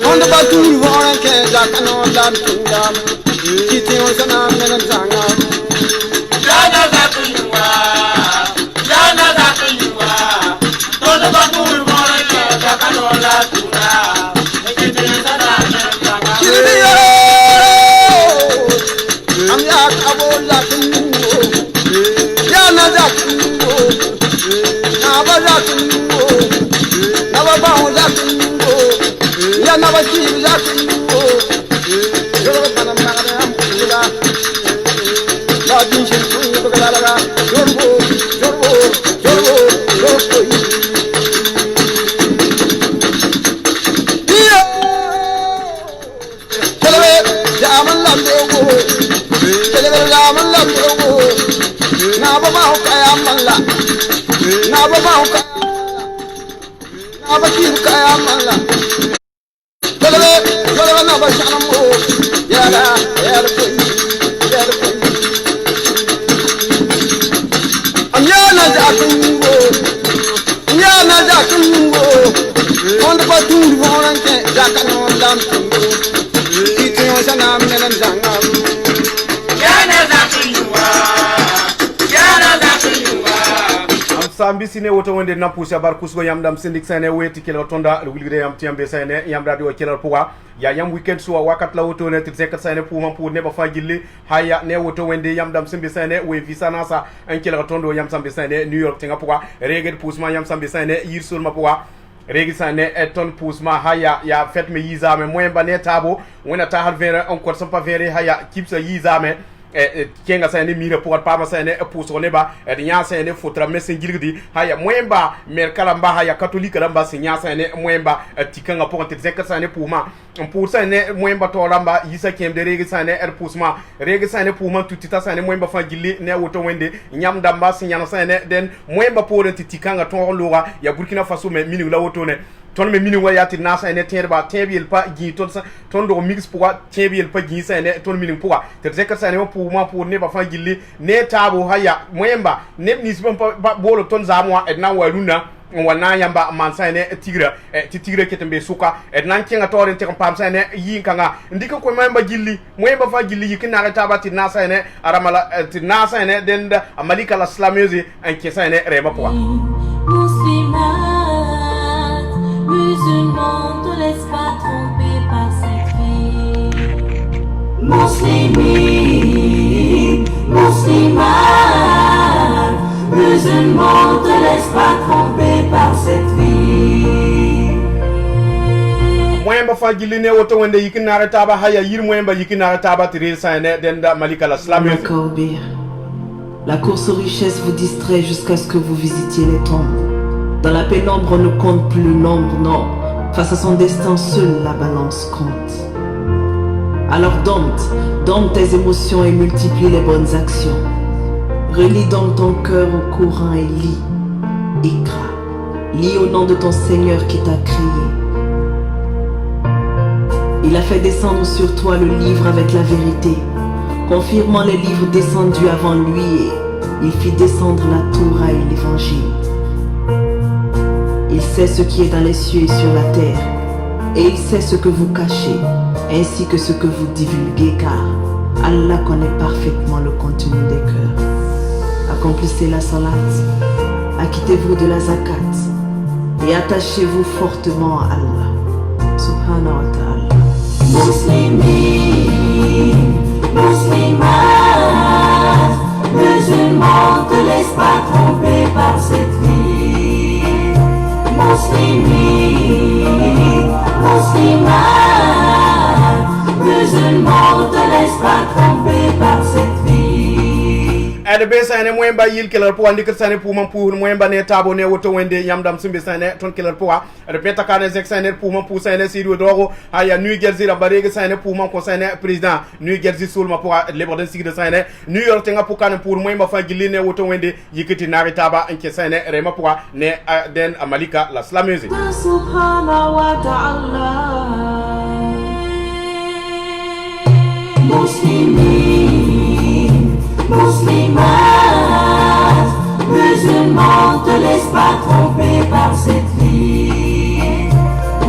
On the batu vora ke zakano lam tungam. Kiti on sana men zanga. Jana zakuwa. Jana zakuwa. On the batu vora ke zakano lam tungam. Kiti on sana men zanga. Kiriyo. Am yak abola tungo. Jana zakuwa. Naba zakuwa. Naba bawo zakuwa. Ya naba chibi zakuwa. Yoro kana magana amkula. La dinshin tungo kala. Jorbo. Ambisine woto wonde nampusha bar kusgo yamdam sindik sene weti kelo tonda wilgide yam tiambe sene yamda di o kelo puwa ya yam weekend so wakat la woto ne tirse sene puma pour ne ba fajilli haya ne woto wonde yamdam simbe sene we visa nasa en kelo tondo yam sambe sene New York tinga puwa reged pusma yam sambe sene yirsul ma puwa regi sane eton pusma haya ya fet me yizame moyemba ne tabo wona ta har vere encore sampa vere haya kipsa yizame kenga sene mire pour pas sene pour ne ba nya sene fotra mesen gilgdi haya moyemba merkala mba haya catholique lamba sinya sene moyemba tikanga pour tek sene pour sene moyemba to lamba yisa kemde regi sene pusma regi sene pour tutita sene moyemba fa gilli ne woto wende nyam damba sinya sene den moyemba pour tikanga to lora ya Burkina Faso me minu la woto ne ton me mini wayati nasa ene terba tebiel pa gi ton do mix pour tebiel pa gi sa ene ton mini pour te zeka sa ene pour ne ba fa gilli ne tabo haya moyemba ne nisbon pa bolo ton zamwa edna waluna wana yamba mansa ene tigra tigre ketembe suka edna kenga toren te pam sa ene yinkanga ndika ko moyemba gilli moyemba fa gilli yikina taba ti nasa ene aramala ti nasa ene den amalika la slameuse en kesa ene rema pour musulman, te laisse pas tromper par cette vie. Muslimine, muslimane, musulman, te laisse pas tromper par cette vie. Moyemba fa gilline woto wende yikina taba haya yir moyemba yikina taba tiril saene denda malika la slameuse. La course aux richesses vous distrait jusqu'à ce que vous visitiez les tombes. Dans la pénombre, on ne compte plus l'ombre, non. Face à son destin, seule la balance compte. Alors dompte tes émotions et multiplie les bonnes actions. Relie donc ton cœur au courant et lis. Lis au nom de ton Seigneur qui t'a créé. Il a fait descendre sur toi le livre avec la vérité, confirmant les livres descendus avant lui, et il fit descendre la Torah et l'évangile. Il sait ce qui est dans les cieux et sur la terre, et il sait ce que vous cachez, ainsi que ce que vous divulguez, car Allah connaît parfaitement le contenu des cœurs. Accomplissez la salat, acquittez-vous de la zakat, et attachez-vous fortement à Allah. Subhanahu wa ta'ala. Muslimine, muslimane, musulman, te laisse pas tromper par cette vie. Muslimine, muslimane, musulman, te laisse pas tromper par cette vie. ade be sane moyemba yil kelar po andi sane pour man pour moyemba ne tabo ne woto wende yamdam simbe sane ton kelar po ade peta kane zek sane pour man pour sane sido dogo haya New Jersey la barege sane pour man ko sane président New Jersey sulma po le borden sigde sane New York tenga pour kane pour moyemba fa gilli ne woto wende yikiti nari taba enke sane rema po ne den amalika la slameuse Subhanahu wa ta'ala. Muslimine, muslimane, musulman, te laisse pas tromper par cette vie.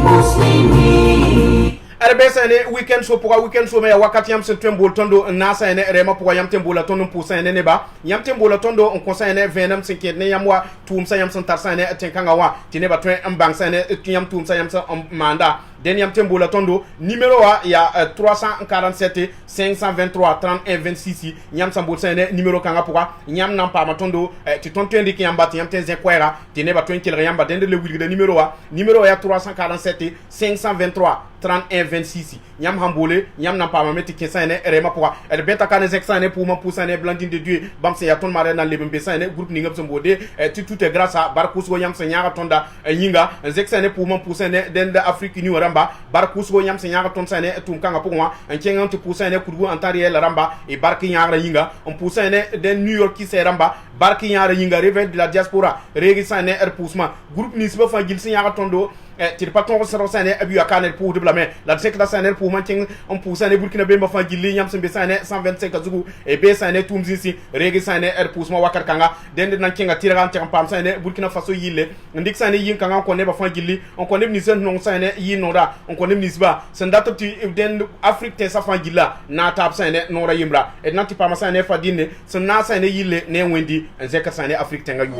Muslimine. RB sane weekend so pour weekend so me wakati yam septembre tondo na sane rema pour yam tembo la tondo pour sane ne ba yam tembo la tondo on conseille venam 5 ne yamwa tum sa yam santar sane tenkanga wa tineba twen mbang sane yam tum sa yam sa manda den yam tembo la tondo numéro a ya 347 523 31 26 yam sambo sane numéro kanga pour yam nan pa matondo ti ton tendi ki yamba yam ten zekwera tineba twen kil yamba den le wili de numéro ya 347 523 31 26 nyam hambole nyam nan pa mameti kesane rema pour er beta kan exane pour ma poussane blandine de dieu bam se ya ton mare nan lebembe sane groupe ni ngam mbode tout est grâce à barkus go nyam se nyaga tonda nyinga exane pour ma poussane den da afrique ni ramba barkus go nyam se nyaga ton sane tum kanga pour moi en kengan te poussane kudu en temps réel ramba et barki nyaga yinga on poussane den new york ki se ramba barki nyaga yinga réveil de la diaspora regi sane er poussement groupe ni sba fa gil se nyaga tondo tiri patron sero sane abu akane pour de blame la sekla sane pour manting on pour sane burkina be mbafa gilli nyam sembe sane 125 azugu e be sane tumzisi regi sane er poussement wakar kanga den nan kinga tiragan tan pam sane burkina faso yille ndik sane yin kanga ko ne ba fa gilli on ko ne ni sen non sane yin noda on ko ne ni sba sen data ti den afrique te sa fa gilla na tap sane nora yimra e nanti pam sane fa dinne sen na sane yille ne wendi zeka sane afrique tenga yu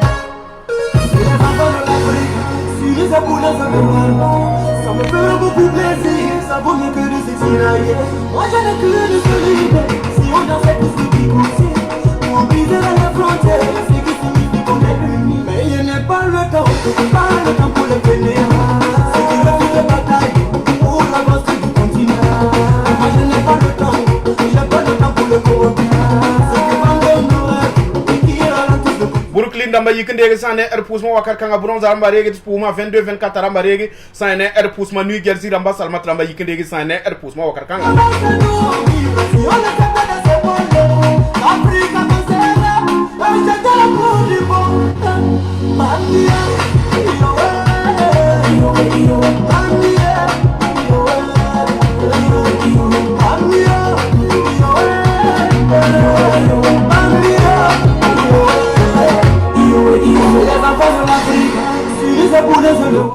Si les abonnés ça me fait beaucoup plaisir, ça vaut mieux que de s'extrayer. Moi je n'ai que de solidarité, si on dansait tous les petits coups, on brisait la frontière, c'est qui signifie qu'on est unis. Mais il n'est pas le temps pour les pénérer. C'est qui refuse de bataille pour l'avancée du continent. Moi je n'ai pas le temps pour le corrompre. C'est qui vendent nos rêves et qui ralentissent le coup. Brooklyn damba yikende sane er poussement wakar kanga bronze ramba regi pouma 22 24 ramba regi sane er poussement New Jersey ramba salmat ramba yikende sane er poussement wakar kanga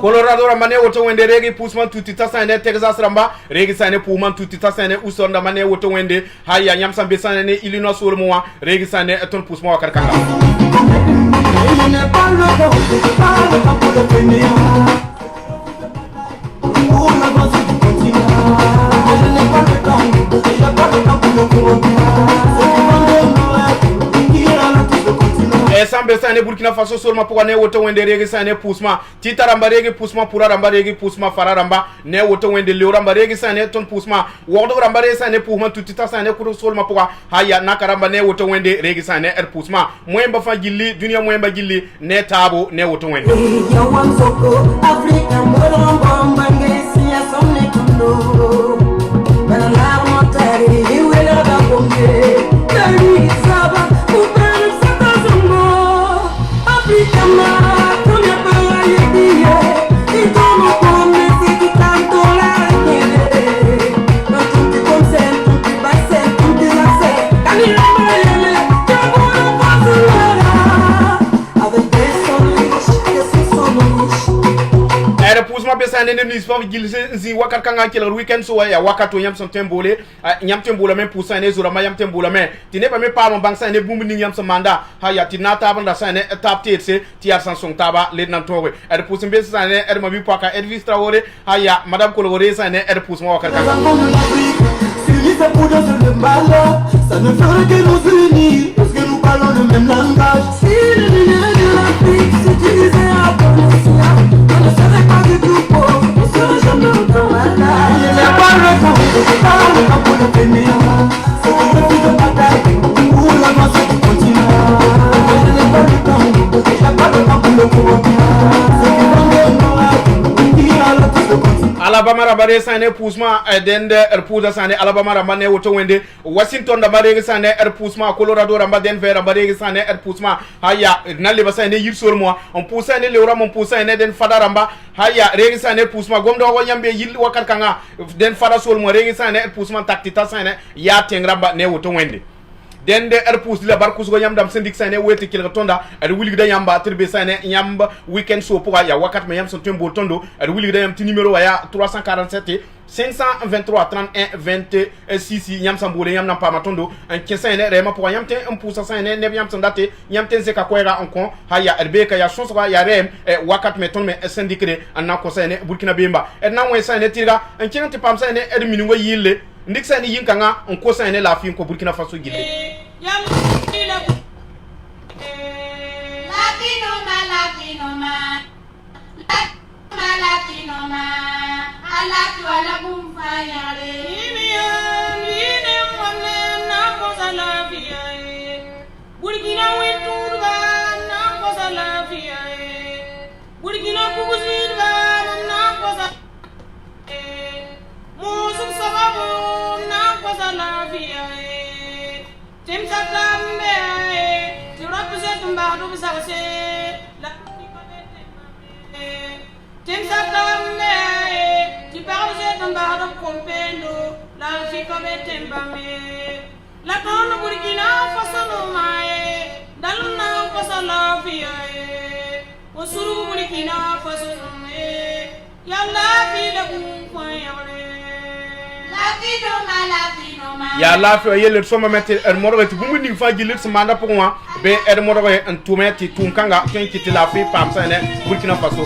Colorado ramba ne woto wende regi poussement tuti tasane Texas ramba regi sane pouman tuti tasane uson ramba ne woto wende haya nyam sambe sane ne Illinois sur moi regi sane ton poussement wakar kanga sambe sane Burkina Faso solma pour ne woto wende regi sane poussement tita ramba regi poussement pour ramba regi poussement fara ramba ne woto wende le ramba regi sane ton poussement wodo ramba regi sane poussement tutita sane kuru solma pour haya nakaramba ne woto wende regi sane er poussement moyemba fa gilli dunia moyemba gilli ne tabo ne woto wende besane ne nisfa gilzi wakar kanga killer weekend so ya wakato yam son tembole nyam tembola men pour sane zura mayam tembola men tine pa me pa mon bank sane bumbu ni yam son manda ha ya tinata banda sane tap tetse ti arsan son taba le nan towe er pour simbe sane er mabi paka Elvis Traoré ha ya madame Coloré sane er pour mo wakar kanga ça ne ferait que nous unir parce que nous parlons le même langage. Si le numéro de l'Afrique s'utilisait à bon escient, on ne serait pas du tout pauvre, on ne serait jamais autant malade. Il n'y a pas le temps pour le pénérer. C'est que le but de bataille pour l'avancée du continent. Je n'ai pas le temps pour le corrompre. C'est que dans nos rêves, qui ralentit le continent. Alabama rabare sane poussement dende pousa sane Alabama rabane woto wende Washington rabare sane poussement Colorado rabane Denver rabare sane poussement haya nalle basane yirsul moi on poussa ne le ram on poussa ne den fada ramba haya regi sane poussement gomdo wo yambe yil wakar kanga den fada sol mo regi sane poussement taktita sane ya tengramba ne woto wende dende pus la barkus go yam dam syndic sane weti kil tonda wuli da yamba tribe sane yamba weekend so pour ya wakat me yam son tembo tondo wuli da yam ti numéro ya 347 523 31 26 yam sambole yam nan pa matondo en kesane rema pour yam te un pousa sane ne yam sandate yam ten zeka koera en kon haya rbeka ya chance ya rem wakat me ton me syndicre an na ko sane burkina bemba na won sane tira en kenante pam sane minungo yille ndik sane yinkanga on ko sane la fin ko burkina faso gille La donna burkina faso no mai dalna faso la via osuru burkina faso no ya la vida kun ya la fi yele soma meti moro ti bumu ni fa gilit manda pour moi be moro en tumeti tunkanga ken kiti la fi pam sane burkina faso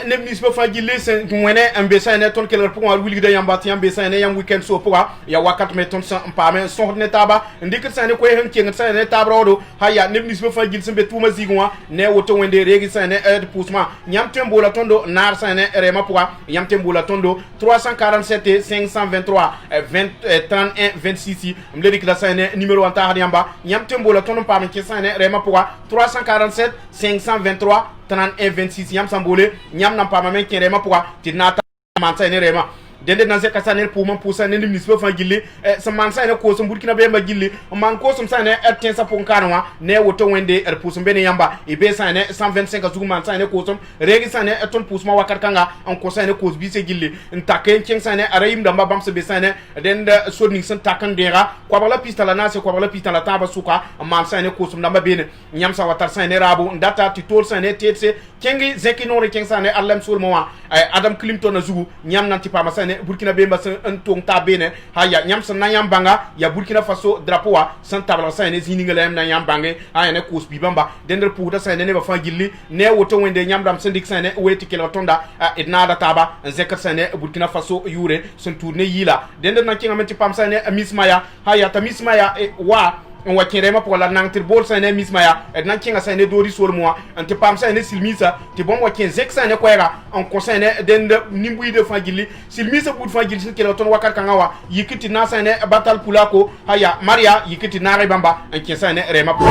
ne ministre fa gille sen wene ambesane ton keler pour wuli de yamba ti ambesane yam weekend so pour ya wakat me ton san pa men son ne taba ndik sane ko hen ken sane tabrodo haya ne ministre fa gille sen be tuma zigwa ne woto wende regi sane poussement nyam tembo la tondo nar sane rema pour yam tembo la tondo 347 523 20 31 26 mleri kila sane numéro anta hadiamba nyam tembo la tondo pa men ken sane rema pour 347 523 31 26 yam sambole nyam nan pa mamen kerema pour tinata manta ne rema dende nan zeka sanel pour man pour sanel ministre fa gilli sa man sanel ko so burkina be ma gilli man ko so sanel erten sa pon kanwa ne woto wende pour so bene yamba e be sanel 125 azugu man sanel ko so regi sanel eton pour ma wakar kanga on ko sanel ko bi se gilli ntake ken sanel arayim damba bam se be sanel dende sodni san takan dera ko bala pistala na se ko bala pistala taba suka man sanel ko so damba bene nyam sa watar sanel rabu ndata ti tol sanel tetse kengi zeki no re ken sanel allam sul mo adam clinton azugu nyam nan ti pa ma sanel sane Burkina Bemba sen un tong ta bene haya nyam san na yam banga ya Burkina Faso drapeau wa san tabla sane ziningalem na yam bange haya ne kus bibamba dender puuda sane ne ba fa gilli ne woto wende nyam dam sendik sane weti kelo tonda idna da taba zekat sane Burkina Faso yure sen tourne yila dender na kinga meti pam sane mismaya haya ta mismaya wa on wa kirema pour la nangtir bol sane mismaya edna kinga sane dori sol moi ante pam sane silmisa ti bom wa kin zek sane koyra on conseil den nimbuy de fagili silmisa bud fagili sin kelo ton wakar kangawa yikiti na sane batal pulako haya maria yikiti na rebamba en kin sane rema pour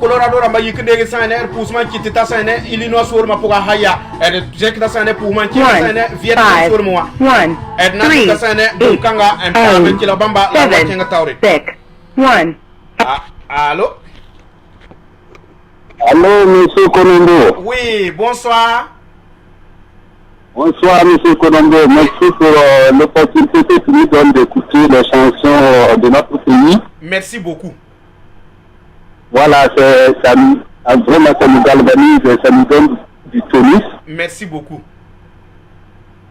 Colorado ramba yikndege sane pousman ki tita sane Illinois sur ma poga haya jek da sane pousman ki sane Vietnam sur moi na tita sane kanga en parle ki la bamba la wakenga tawre 1 allô Allô, monsieur Konombo. Oui, bonsoir. Bonsoir, monsieur Konombo. Merci pour l'opportunité que tu nous donnes d'écouter les chansons de notre pays. Merci beaucoup. Voilà, vraiment, ça nous galvanise, ça nous donne du tonus. Merci beaucoup.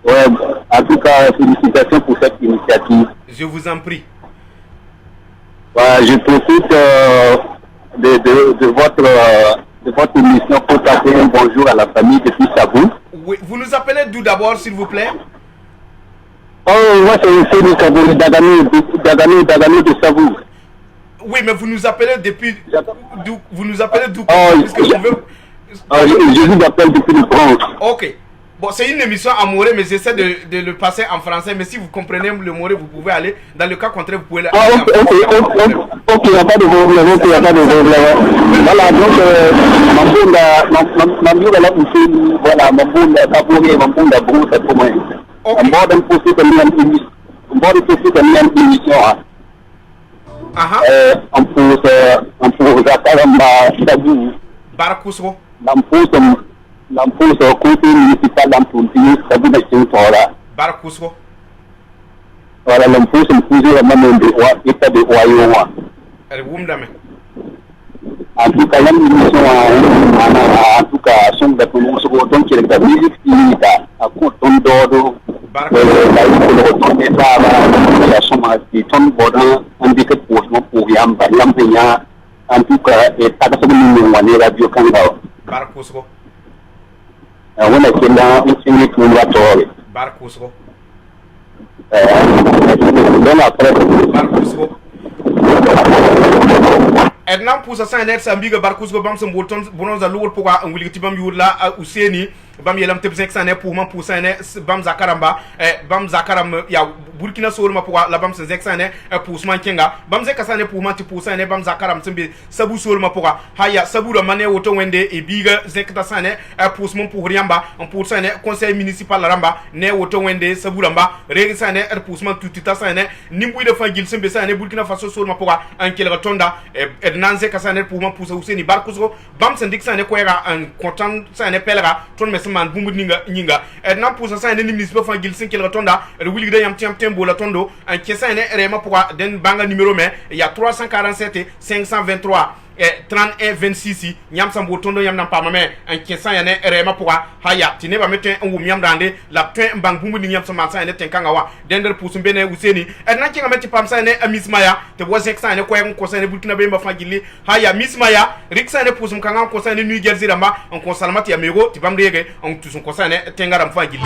Ouais, en tout cas, félicitations pour cette initiative. Je vous en prie. Je profite de votre émission pour passer un bonjour à la famille depuis Sabou. Oui, vous nous appelez d'où d'abord, s'il vous plaît? Oh, moi c'est du Sabou, Dagano de Sabou. Oui, mais vous nous appelez depuis d'où? Vous nous appelez d'où? Je vous appelle depuis le Bronx. Ok. Bon, c'est une émission en moré, mais j'essaie de le passer en français. Mais si vous comprenez le moré, vous pouvez aller. Dans le cas contraire, vous pouvez aller. Ok, il n'y a pas de problème. Ok, il n'y a pas de problème. Voilà, donc, Lampus côté municipal d'Ampontini, ça vous met une tora. Barakusco. Voilà, Lampus, on peut dire même l'état de Oyoa. En tout cas, il y a une émission en tout cas, son de prononcer autant qu'il y a de musique finita, à Coton d'Oro, la retour des femmes, la somme de ton bodin, indiqué pour Yamba, Yampéa, en tout cas, et pas de ce radio Kangao. Barakusco. On a été là, on s'est pour la torre. Barakusco. Barakusco. Edna pousa sa net sa mbiga Barakusco bam sa mboton bonza lowol poka nguli tibam yurla useni bam yelam teb 500 ne pour man pousa ne bam zakaramba bam zakaram ya Burkina Faso ma poka la bam sa 500 ne pousman kenga bam zekasa ne pour man ti pousa ne bam zakaram timbe sabu sol ma poka haya sabu do mané woto wende e biga zekta sane pousman pour riamba on pousa ne conseil municipal ramba ne woto wende sabu ramba regi sane pousman tutita sane nimbu de fangil sembe sane Burkina Faso sol ma poka en kelga tonda nanze kasane pour man pousa useni Barakusco bam sendik sane koyra en content sane pelra ton mesman bumbu ninga edna pousa sane ni municipal fangil sen kelga tonda le wulide yam tembo la tondo en kesane rema pour den banga numéro mais il y a 347 523 31 26 nyam sambo tondo yam nan pamame en kesan yane rema pour haya tineba meten en wum yam dande la tin bang bumbu ni yam sama sane tenkanga wa dender pousu bene useni edna kinga meti pam sane mismaya te bo sane ko en ko sane Burkina Bemba fangili haya mismaya riksane pousu kanga ko sane New Jersey ramba en ko salmati ya mego ti bam rege en tusun ko sane tengaram fangili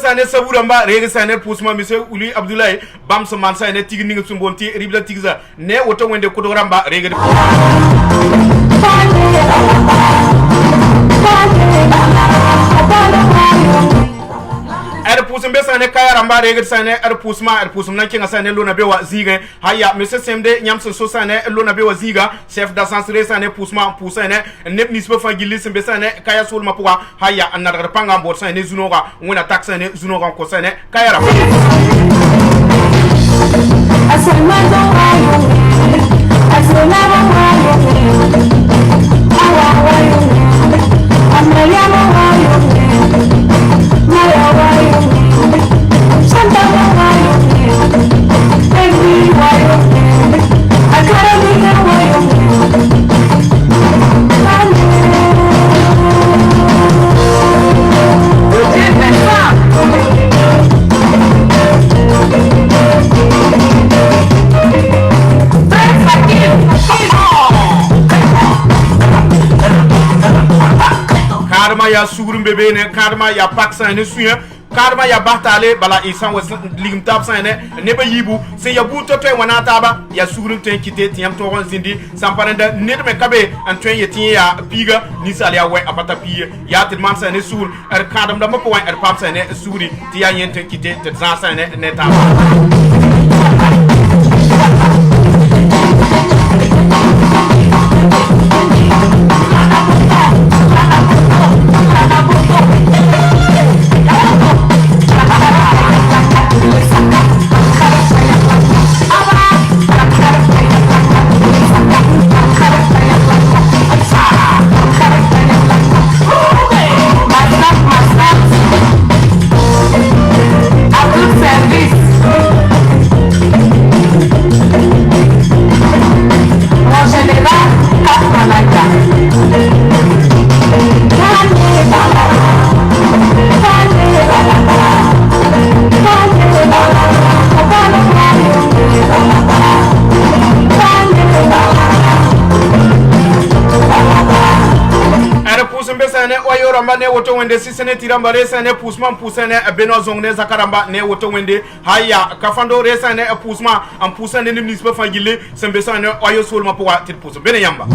sane saburamba rege sane pusma monsieur Uli Abdoulaye bam so man sane tigi ninga sumbonti ribla tigza ne woto wende ko ramba rege er pusum be sane kaya ramba rege sane er pusum nan kinga sane lona be wa ziga haya monsieur semde nyamso so sane lona be wa ziga chef d'ascenseur sane pusma pusane nep nisbe fa gilli sembe sane kaya sul mapuwa haya anadar panga mbor sane zunoga wona tax sane zunoga ko sane kaya ramba karma ya sugurum bebe ne karma ya paksan ne suya karma ya batale bala isan was ligum tap sane ne ba yibu se ya bu to wana taba ya sugurum ten kite tiam to ron zindi samparanda ne me kabe an twen yeti ya piga ni sale ya we apata piye ya tit man sane sur er kadam da mako wan er pap sane suri ti ya yen ten kite te za sane ne taba ramba ne woto wende sisene tiramba resane pusman pusane beno zongne zakaramba ne woto wende haya kafando resane pusman am pusane ni nisbe fangile sembe sane oyo solma powa tit pus bene yamba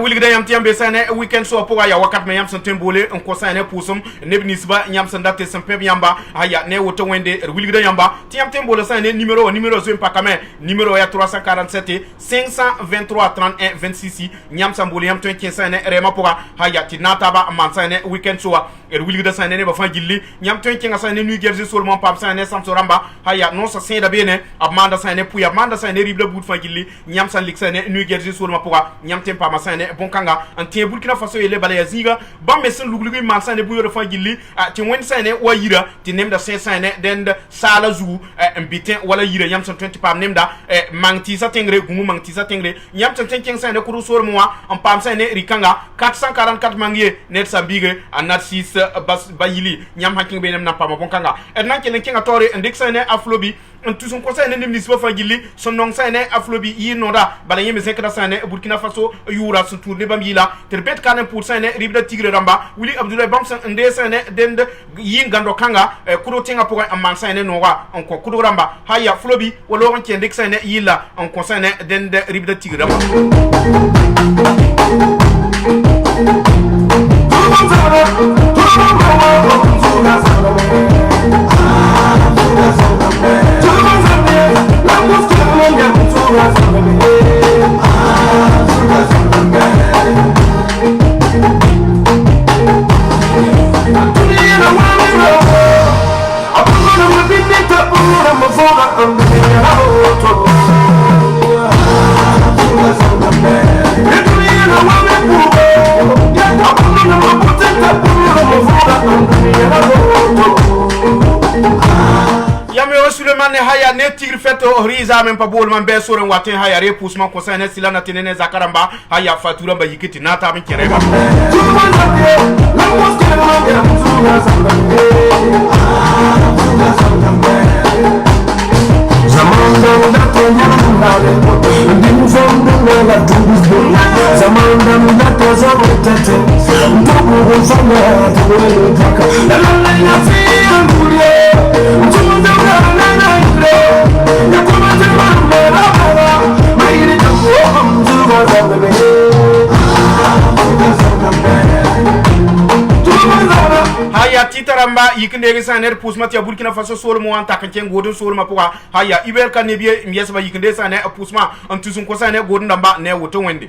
wilgda yam tiambe sane weekend so poga ya wakat me yam san tembole on ko sane pusum nebnisba yam san datte san pep yamba haya ne woto wende wilgda yamba tiam tembole sane numéro zo impakame numéro ya 347 523 31 26 yam san bole yam 25 sane rema poga haya tinata ba man sane weekend so wilgda sane ne ba fa gilli yam 25 sane nu gerzi solmon pap sane samso ramba haya non sa senda bene abmanda sane puya manda sane ribla bout fa gilli yam san lik sane nu gerzi solmon poga yam tempa ma sane bon kanga an tie Burkina Faso ele bala ya ziga ba mesen luglugi man sane bu yoro fa gilli ti wen sane wa yira ti nemda sane den sala zu mbiten wala yira yam san 20 pam nemda mangti sa tengre gumu mangti sa tengre yam san 10 sane kuru sor mo an pam sane rikanga 444 mangie net sa bige anat 6 bas bayili nyam hakin be nem na pam bon kanga nan ken kenga tore ndik sane aflobi en tout son conseil ne nisba fa gilli son non sane aflobi yi noda bala yeme zekra sane Burkina Faso yura sun tourne bamila terbet kanen pour sane ribda tigre ramba Uli Abdoulaye bamsan nde sane den yi ngando kanga kuro tenga pour amman sane nowa on ko kudo ramba haya flobi wala on ken dek sane yilla on ko sane den ribda tigre ramba Sulemane haya ne tigre feto riza men pa bol man be soren watin haya repoussement concerne silana tenene zakaramba haya fatura ba yikiti nata min kereba zamanda haya titaramba yikinde saner pusma tia Burkina Faso sol mo anta kanchen godon sol ma poa haya iber kanebie miesba yikinde saner pusma antusun ko saner godon damba ne woto wende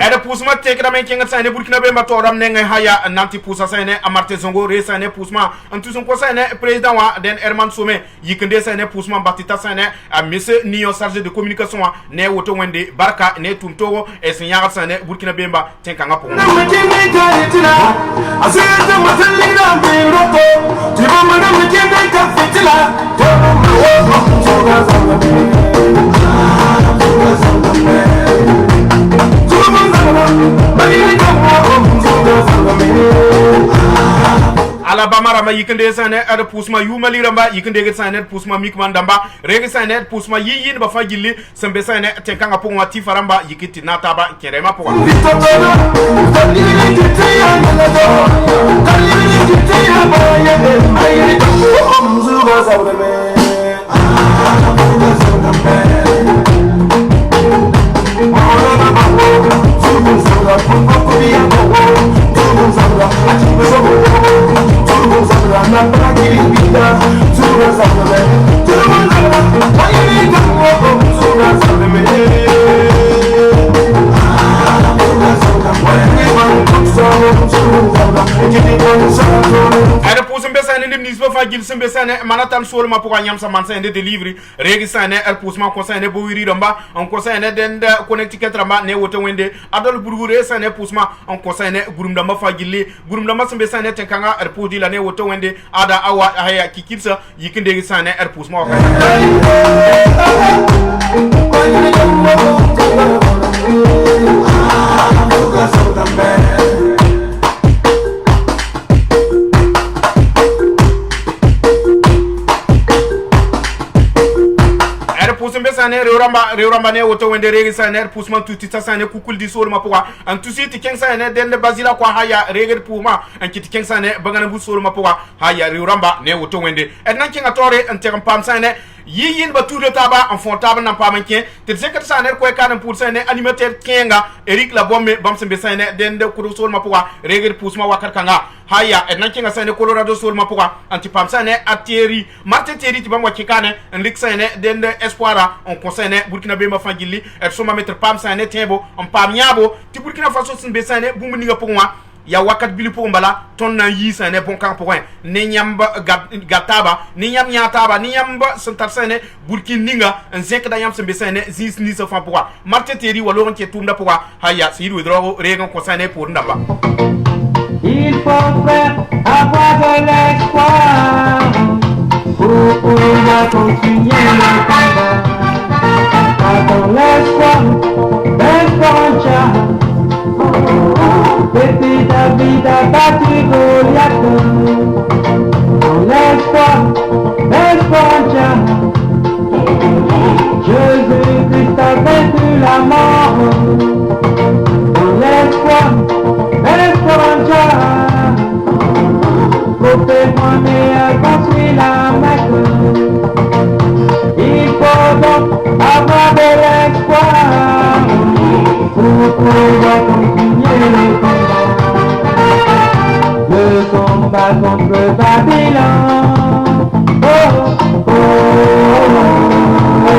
Ere pusma tekra men kenga saner Burkina be matoram ne haya nanti pusa saner amarte zongo re saner pusma antusun ko saner président wa den Herman Somé yikinde saner pusma batita saner a monsieur Niyo chargé de communication ne woto wende barka ne tumtowo e signal saner Burkina Bemba tenkanga po Alabama rama yikende saner ada pusma yumali ramba yikende saner pusma mikman damba rege saner pusma yiyin ba fagilli sembe saner tenkanga po wati faramba yikiti nataba kerema po Ere pusum besane ni nisba fagil sembe sane manatan sol ma pour nyam sa mansa de delivery regi sane er pusma ko sane bo wiri ramba on ko sane den connecticut ramba ne woto wende adol burgure sane pusma on ko sane gurum damba fagilli gurum damba sembe sane tenkanga er pudi la ne woto wende ada awa haya kikitsa yikinde sane er pusma ko pusumbe sane reuramba ne woto wende regi sane pusman tuti sane kukul di sol ma poa an tusi ti ken sane den bazila kwa haya regi puma an kiti ken sane bangana bu sol ma poa haya reuramba ne woto wende en nan ken atore an teram pam sane yiyin ba tout de taba en font taba nan pam ken te zekat sane ko kan pour sane animateur kenga Eric la bombe bamsembe sane den de kudo sol ma poa regi pusma wakar kanga haya en nan ken sane Colorado sol ma poa anti pam sane ateri Martin Terry ti bamwa kikane en lik sane den de espoir on concerne Burkina Bemba fangili et soma mettre pam sane tembo on pam nyabo ti Burkina Faso sin be sane bumu ninga pour moi ya wakat bili pour mbala ton na yi sane bon kan pour ne nyamba gataba ni nyam nyataba ni nyamba santar sane Burkina ninga en zek da yam sin be sane zis ni so fa pour Martin Terry walo on ke tumda pour haya si du drogo regon concerne pour ndaba il faut faire avoir de l'espoir pour pouvoir continuer le combat. Dans l'espoir, l'esporanza, depuis David a battu Goliath. Dans l'espoir, l'esporanza, Jésus-Christ a vaincu la mort. Dans l'espoir, l'esporanza, Prophète Mohamed a construit la Mecque. Il faut donc avoir de l'espoir pour pouvoir continuer le combat contre Babylone. Oh, oh, oh.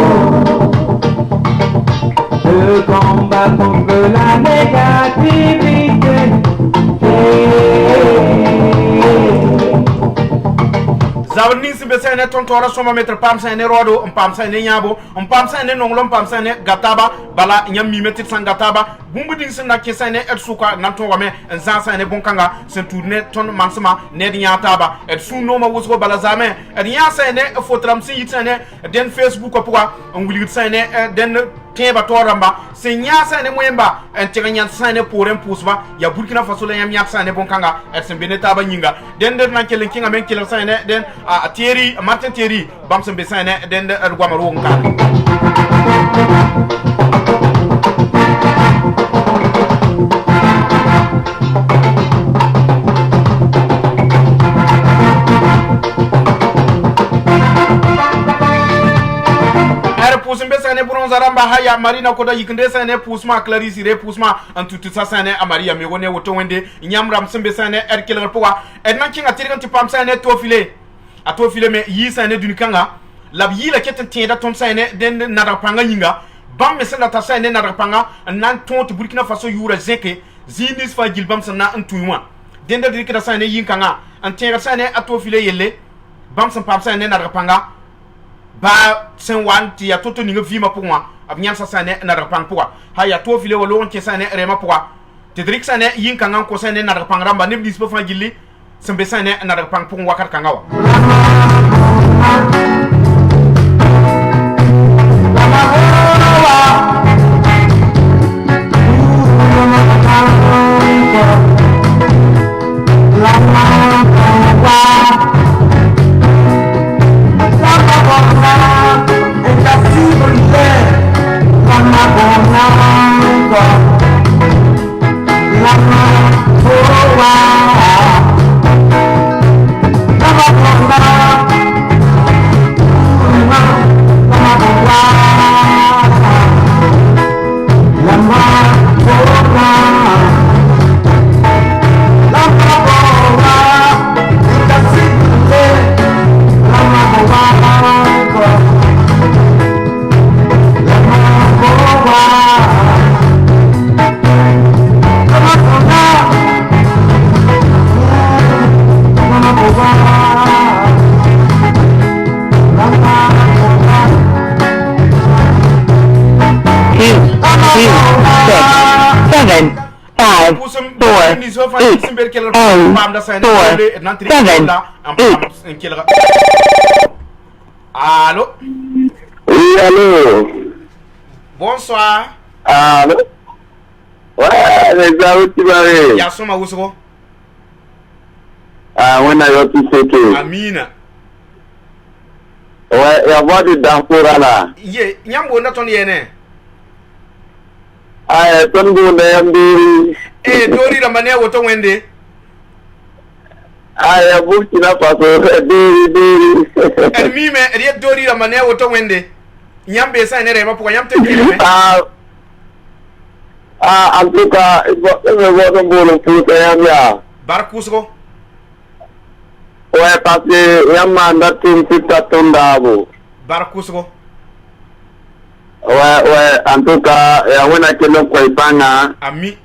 Le combat contre la négativité. Zawni simbe sane tontora soma mettre pam sane rodo on pam sane nyabo on pam sane nonglom pam sane gataba bala nyam mi metti san gataba bumbu ding sene ke sane et suka nan ton wame en san sane bonkanga sen tourner ton mansama ne di nyataba et su no ma wosko bala zame et nya sane fotram si yitsane den Facebook ko pourquoi on wuli sane den teba to ramba se nya sa ne moyemba en tega nya sa ne porem pusba ya Burkina Faso la yam nya sa ne bon kanga et sen bene taba nyinga den der nan kelen kinga men kelen sa ne den a Thierry Martin Thierry bam sen be sa ne den der gwamaro ngka Pousimbe sane bronzaramba haya marina koda yikinde sane pousma Clarisse re pousma en tout ça sane amaria me woni woto wende nyamram sembe sane erkel powa nan kinga tirgan ti pam sane to file me yi sane dunikanga lab yi la keten tienda ton sane den nada panga yinga bam me sala ta sane nada panga nan ton Burkina Faso yura zeke zinis fa gilbam sana antuwa den da dikira sane yinkanga an tienda sane ato file yelle bam san pam sane nada panga ba sen wan ti ya toto ninga vima pour ab nyam sa sane na rapang pour ha ya to file wolo on ke sane rema pour te drik sane yin kan ko sane na rapang ramba ne bis fa gilli sembe sane na rapang pour wakat kangawa Allô? Oui, allô? Bonsoir. Allô? Ouais, les amis, tu vas aller. Yasoma Wusro. Ah, on a eu tout ce que. Amina. Ouais, il y a pas de dampora là. Ye, nyambo na ton yene. Ah, ton go na yambi. Dori ramane woto wende. Ah, ya Burkina Faso, dori. Mi me riet dori ramane woto wende. Nyambe sa ne rema pour nyamte kilime. En tout cas, il faut bon pour yamia. Barkusgo. Ouais, parce que yamma ndatum pita tondabo. Barkusgo. Ouais, en tout cas, ya wena kelo kwa ipanga. Ami.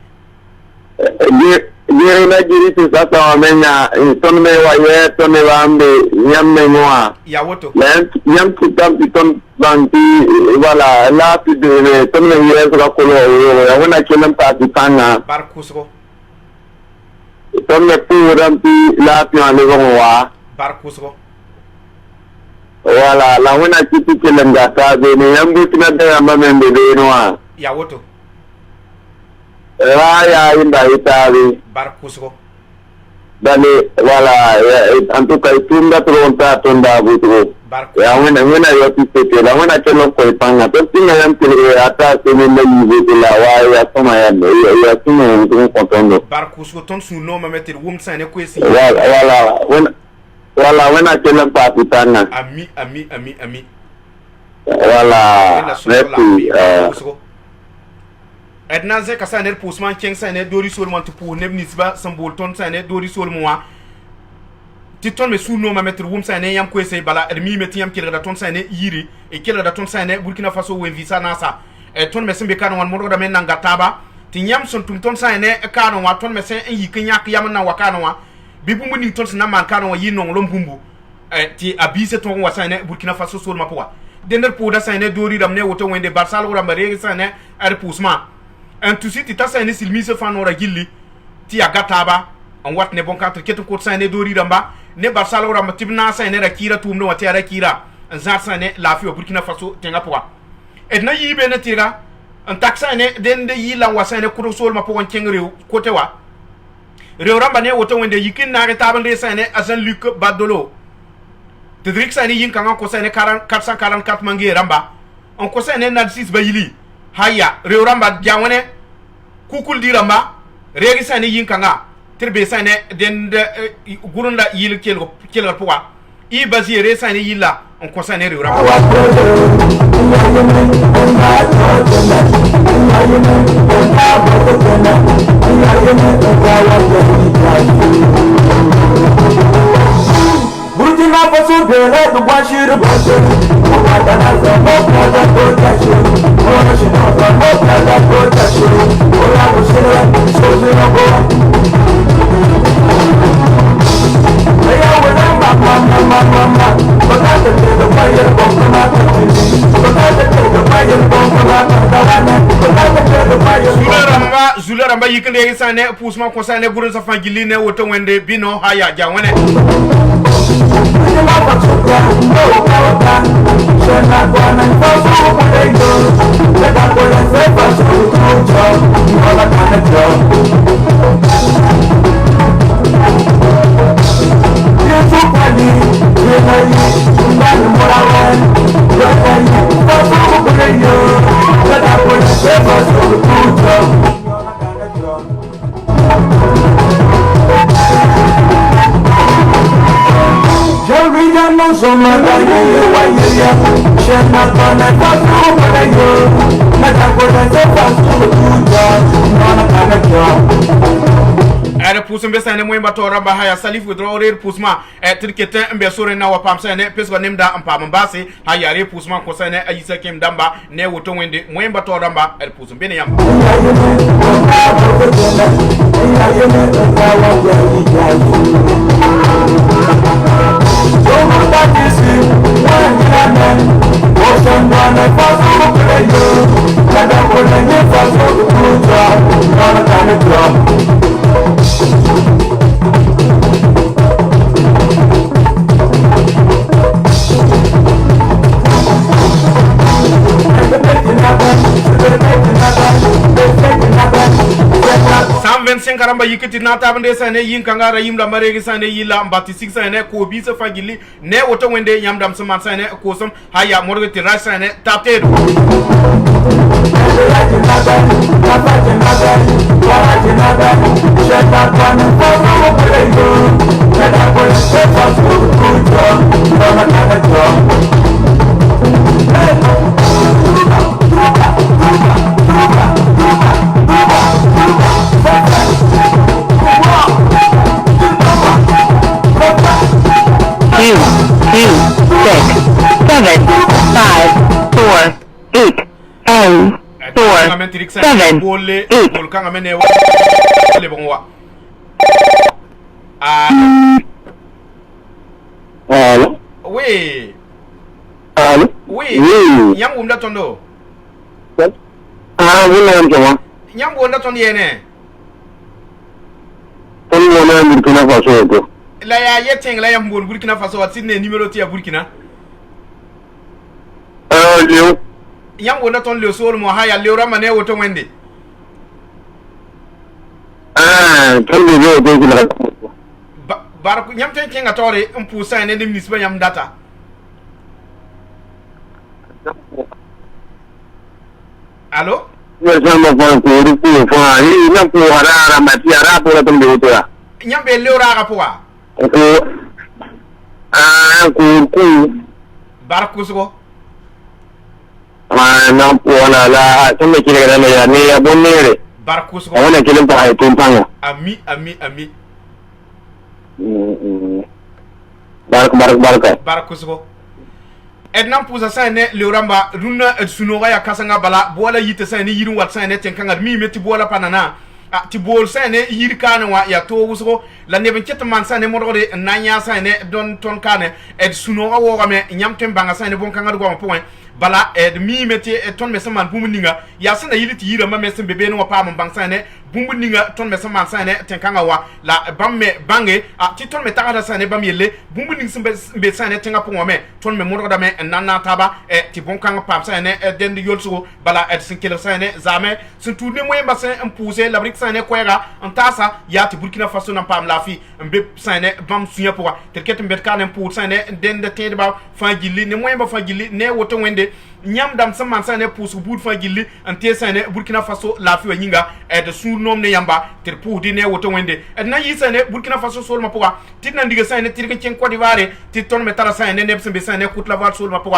Jiri na jiri tu sasa wamenya ton me waye ton me wambe nyamme ngoa. Ya woto. Nyam kitam piton banti wala la tu de ton me yere ko ko ya wena kelo pa ipanga. Barkusgo. Ton me puram pi la pi ane ngoa. Barkusgo. Wala la wena kiti kelenga ta be ne yambu tina da yamba membe be noa. Ya woto. Ya inda itabi. Barkusgo. Dale, wala, en tout cas, tunda tonda butu. Ya wena yo tisete, la wena kelo ko ipanga. Tinga yam kile ata semenda yibe la wa ya soma ya suma ngu kontondo. Barkusgo ton suno mametir wum sane kwesi. Wala wena kelo pa pitanga. Ami. Wala, merci. Edna ze kasane pousman keng sane dori sol man pour neb nisba sambol ton sane dori sol moi ti ton me suno ma mettre wum sane yam ko sey bala mi meti yam kila da ton sane yiri e kila da ton sane Burkina Faso wen visa nasa e ton me sembe kan wan mo da men nanga taba ti nyam son tum ton sane kan wa ton me sen yi kenya yam na wa kan wa bi bumbu ni ton na man kan wa yi non lom bumbu ti abise ton wa sane Burkina Faso sol ma poa dender po da sane dori dam ne woto wende barsal wura mare sane ar pousman en tout si tita sane silmi se fanora gilli ti agataba on wat ne bon katre ketu ko sane dori damba ne barsal wura matibna sane rakira tumno wati rakira en zar sane la fi Burkina Faso tenga poa et na yibe na tira en taxa ne den de yi la wasane kudo sol ma pokon cengrew côté wa rew ramba ne woto wende yikin na taban de sane asan Luc Badolo tedrik sane yin kan ko sane 444 mangi ramba on ko sane na 6 bayili haya rew ramba jawone kukul di ramba regi sane yin kan tirbe sane den de gurunda yil kelo poa i basire sane yilla on ko sane rew ramba Burkina Faso bẹ̀rẹ̀ tó wá ṣe rẹ̀ bọ́sẹ̀. Ọba Danasa mọ́ Plaza Protection. Ọ̀rọ̀ ṣe náà sọ mọ́ Plaza Protection. Ọ̀rọ̀ àwòṣẹ́rẹ́ ṣoṣe lọ́kọ́. Ẹ̀yàwó náà máa pa. Bọ́tà tètè ló báyẹ̀ bọ́ǹkì máa tẹ̀lé. Bọ́tà tètè ló báyẹ̀ bọ́ǹkì máa tẹ̀lé. Bọ́tà tètè ló báyẹ̀ Zula ramba yikende sane pusma ko sane gurun sa fangili ne woto wende bino haya jawone Ada pusum besa ne moy bato ramba haya salif withdrawal pusma tirkete mbe sore na wapam sene pesgo nemda ampa mbasi haya re pusma ko sene ayisa kem damba ne woto wende moy bato ramba pusum bene yam karamba yikiti na tabande sane yin kanga rayim la maregi sane yilla mbati sik sane ko bi sa fagili ne woto wende yamdam sama sane ko som haya morgeti ra sane tatedo Oui. Allô? Oui. Oui. Yambu mda tondo. Ah, oui, madame Thomas. Yambu mda tondo yene. Tondo na Burkina Faso ko. La ya yeteng la yambu Burkina Faso wat sidne numéro ti ya Burkina. Ah, Leo. Yambu mda tondo le sol mo haya le rama ne woto wende. Ah, tondo le ko kila. Baraku nyam ten kenga tore mpusa ne nim nisba yam data. Allô? Yo sama fa ko ri ko fa ni na ko harara mati ara ko la tondo to ya. Nyam be lewra ga poa. Ko ko Baraku suko. Ma na ko la tondo kile ga ya ne ya bonere. Baraku suko. Ona kile pa ai tumpanga. Ami. Baraku suko. Ednan puza sane leuramba runa sunoga ya kasanga bala bola yite sane yirun wat sane tenkanga mi meti bola panana ti bol sane yir kana wa ya to wusko la neben ket man sane modode nanya sane don ton kane ed sunoga wo game nyamtem banga sane bon kanga go point bala mi meti ton mesaman bumuninga ya sana yili ti yira ma mesin bebe no pa mo bangsane bumuninga ton mesaman sane tenkanga wa la bamme bange a ti ton meta da sane bam yelle bumuning simbe sane tenga po me ton me mo da me nanna taba ti bonkanga pam sane den yolso bala sin kele sane zame sun tourner moyen bassin imposer l'Afrique sane kwera en tasa ya ti Burkina Faso na pam la fi mbe sane bam sunya po terket mbet kanen pour sane den de tede ba fangili ne moyen ba fangili ne woto wende nyam dam saman sane pour su bout fangili en te sane Burkina Faso la fi nyinga de sur nom ne yamba ter pour di ne woto wende na yi sane Burkina Faso sol ma po tit nan diga sane tir ken Côte d'Ivoire tit ton metara sane ne sembe sane Côte d'Ivoire sol ma po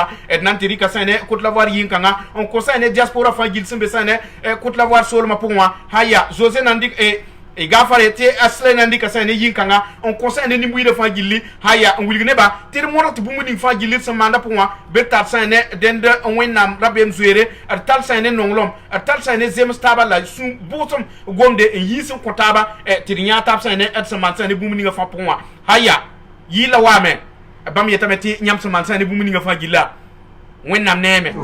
nan tirika sane Côte d'Ivoire yinkanga on ko sane diaspora fangili sembe sane Côte d'Ivoire sol ma po haya José nandik e gafare te asle nandi ka sane yinkanga on conseil ne nimbu de fangili haya on wilgne ba tir morot bu mudin fangili sa manda pour moi betat sane dende on wenam rabem zuere ar tal sane nonglom ar tal sane zem staba la su botom gonde en yisin kotaba tir nya tap sane at sa man sane bu mudin fa pour moi haya yila wame bam yetameti nyam sa man sane bu mudin fangila wenam neme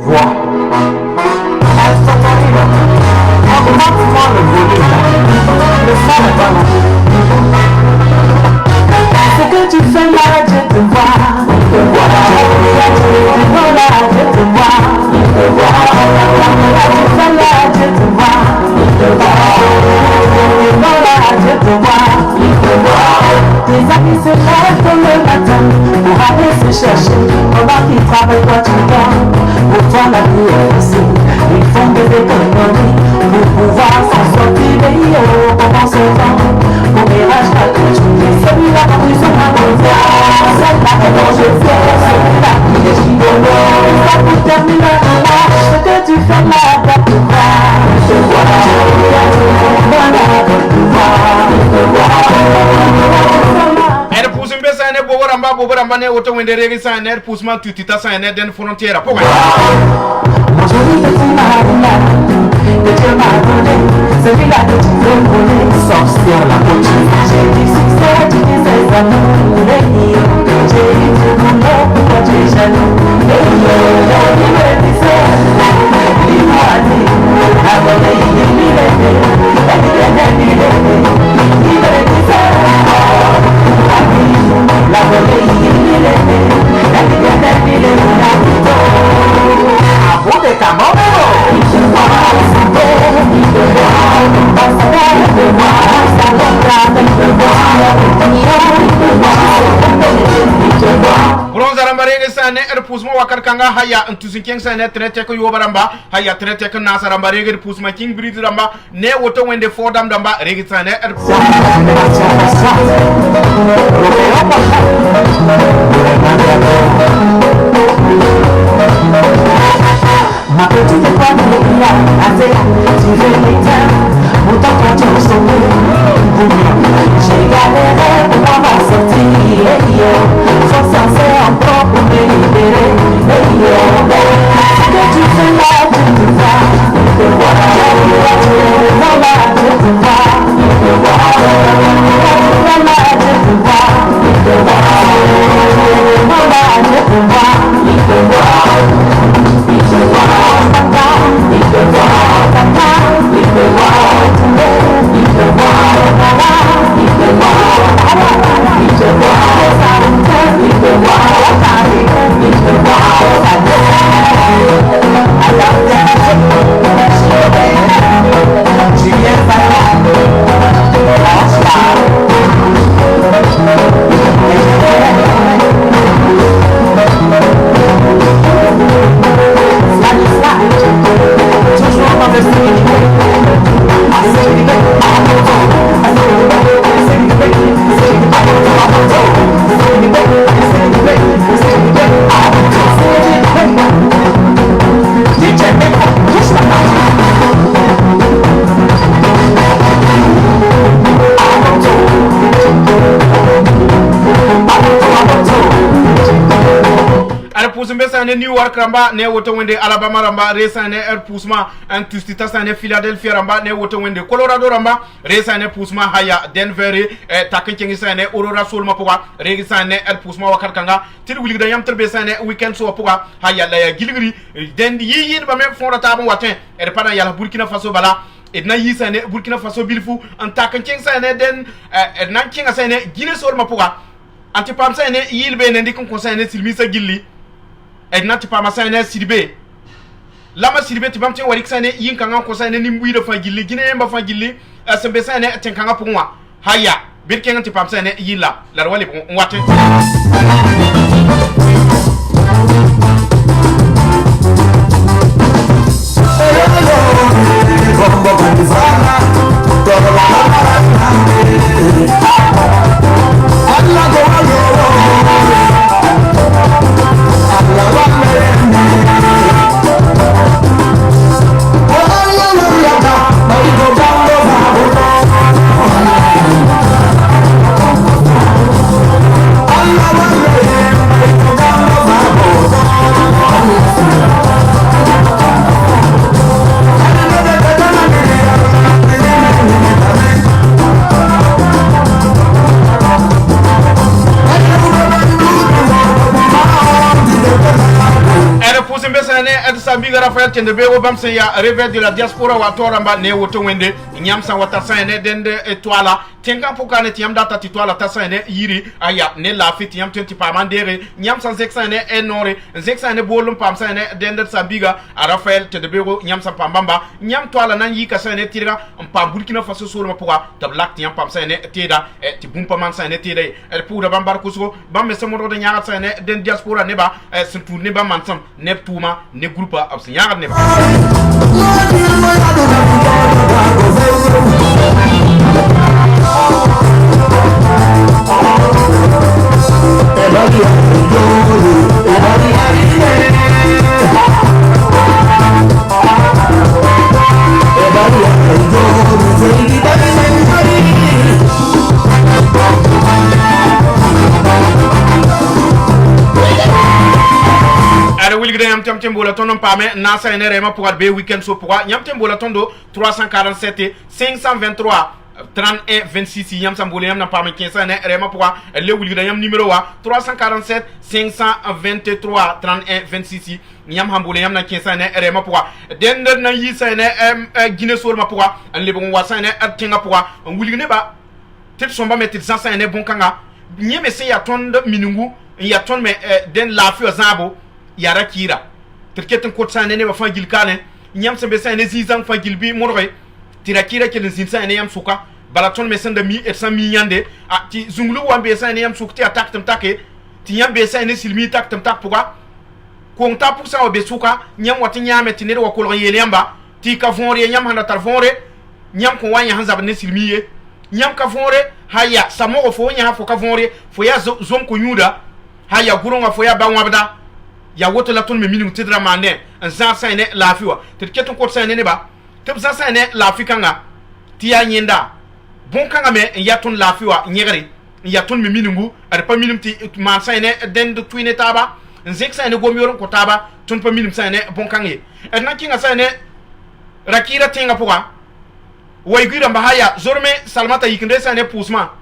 Ce que tu fais là, je te vois. Je te vois là, je te vois. Tu fais là, je te vois. Je te vois. Tes amis se lèvent tôt le matin pour aller se chercher. Pendant qu'ils travaillent, toi tu dors. Pour toi la vie est facile. Ils font des économies pour pouvoir s'en sortir. Pendant ce temps, mon mirage n'a que tu es. Celui-là quand ils sont à mon voix. Celle-là dont je fais. Celui-là qui est gigolo. Ça pour terminer un match. Ce que tu fais là, doit te voir. Je te vois. Voilà, je te vois. Er pousse mbesa ne boboramba ne auto wende regi sa ne poussement tutita sa ne den frontière pourquoi Mon joli petit Marina, que Dieu m'a donné, celui-là que tu veux voler, sorcière la pochine. J'ai du succès, tu dis ses amours, les nids, j'ai eu du boulot, pourquoi tu es jaloux? Et il me disait, dis-moi, la volée, il me disait, la volée, Bronzarambare sane er pusma wakar kanga haya ntusin keng sane trete ko yobaramba haya trete ko nasarambare er pusma king bridge ramba ne woto wende fodam damba regi sane er ma petite pomme de là, assez, tu veux l'éteindre, autant quand tu me sauves. J'ai galéré pour m'en sortir, faut s'en faire encore pour me libérer. Ce que tu fais là, je te vois, voilà, je te vois, voilà, je te vois. pusumbe sane New York ramba ne woto wende Alabama ramba resane pusma en tustita sane Philadelphia ramba ne woto wende Colorado ramba resane pusma haya Denver takinkengi sane Aurora Solma poka resane pusma wakar kanga til wuli da yam terbe sane weekend so poka haya la ya gilgri den yi ba même fond ta bon watin pana yala Burkina Faso bala edna yi sane Burkina Faso bilfu en takinkengi sane den nan kinga sane Guinée Solma poka anti pam sane yilbe ne ndikon conseil silmisa gilli edna ti pam sane silbe lama silbe ti bam tin wari sane yin kan ko sane ni mbuida fa gilli Guinée mba fa gilli sembe sane tin kan pungwa haya bir ken ti pam sane yilla la wali wate Sambiga Rafael Tendebe o bamse ya réveil de la diaspora wa toramba ne woto wende nyamsa wata sane dende etwala tenga pokane tiam data titwala tasane yiri aya ne la fit yam tenti pamandere nyamsa zeksane enore zeksane bolum pamsane dende Sambiga Rafael Tendebe o nyamsa pambamba nyam twala nan yika sane tira pam Burkina Faso solma poka tablak tiam pamsane teda ti bumpa man sane teda el pura bambar kusko bamme semodo de nyaga sane den diaspora neba sentu neba mansam neptuma ne groupe ab si ñaar ne Wilgraham Tembola Tonon Pame, Nasa et Rema pour be week-end so pour Yamtembola Tondo 347 523 31 26 Yam Samboleam n'a pas 15 Rema pour le Wilgraham numéro 347 523 31 26 Yam Hamboleam n'a 15 Rema pour Dender na Yisane Guinée Solma pour le bon Wasane Tinga pour Wilgneba Tel somba mettre 500 bon kanga Nieme se ya tonde minungu ya tonde me den la fio zabo yara kira terketen ko tsane ne ba fa gilkane nyam sembe sane zizan fa gilbi morwe tira kira ke den sane yam suka balaton me sanda mi et 100 mi yande a ti zunglu wambe sane yam sukti attack tam take ti yam be sane silmi tak tam tak puga ko nta pour ça be suka nyam wati nyame ti ne wa ko yele yamba ti ka fonre nyam handa tar fonre nyam ko wanya hanza ne silmi ye nyam ka fonre haya samo fo nya fo ka fonre fo ya zom ko nyuda haya guronga fo ya banwabda ya woto la ton me minimum tidra mane en za sane la fiwa te keton ko sane ne ba te za sane la fi kanga ti ya nyenda bon kanga me ya ton la fiwa nyegari ya ton me minimum ar pa minimum ti man sane den de twine taba nzek sane go mi ko taba ton pa minimum sane bon kangi et na kinga sane rakira tinga poka way guira mba haya zorme salmata yikinde sane pusma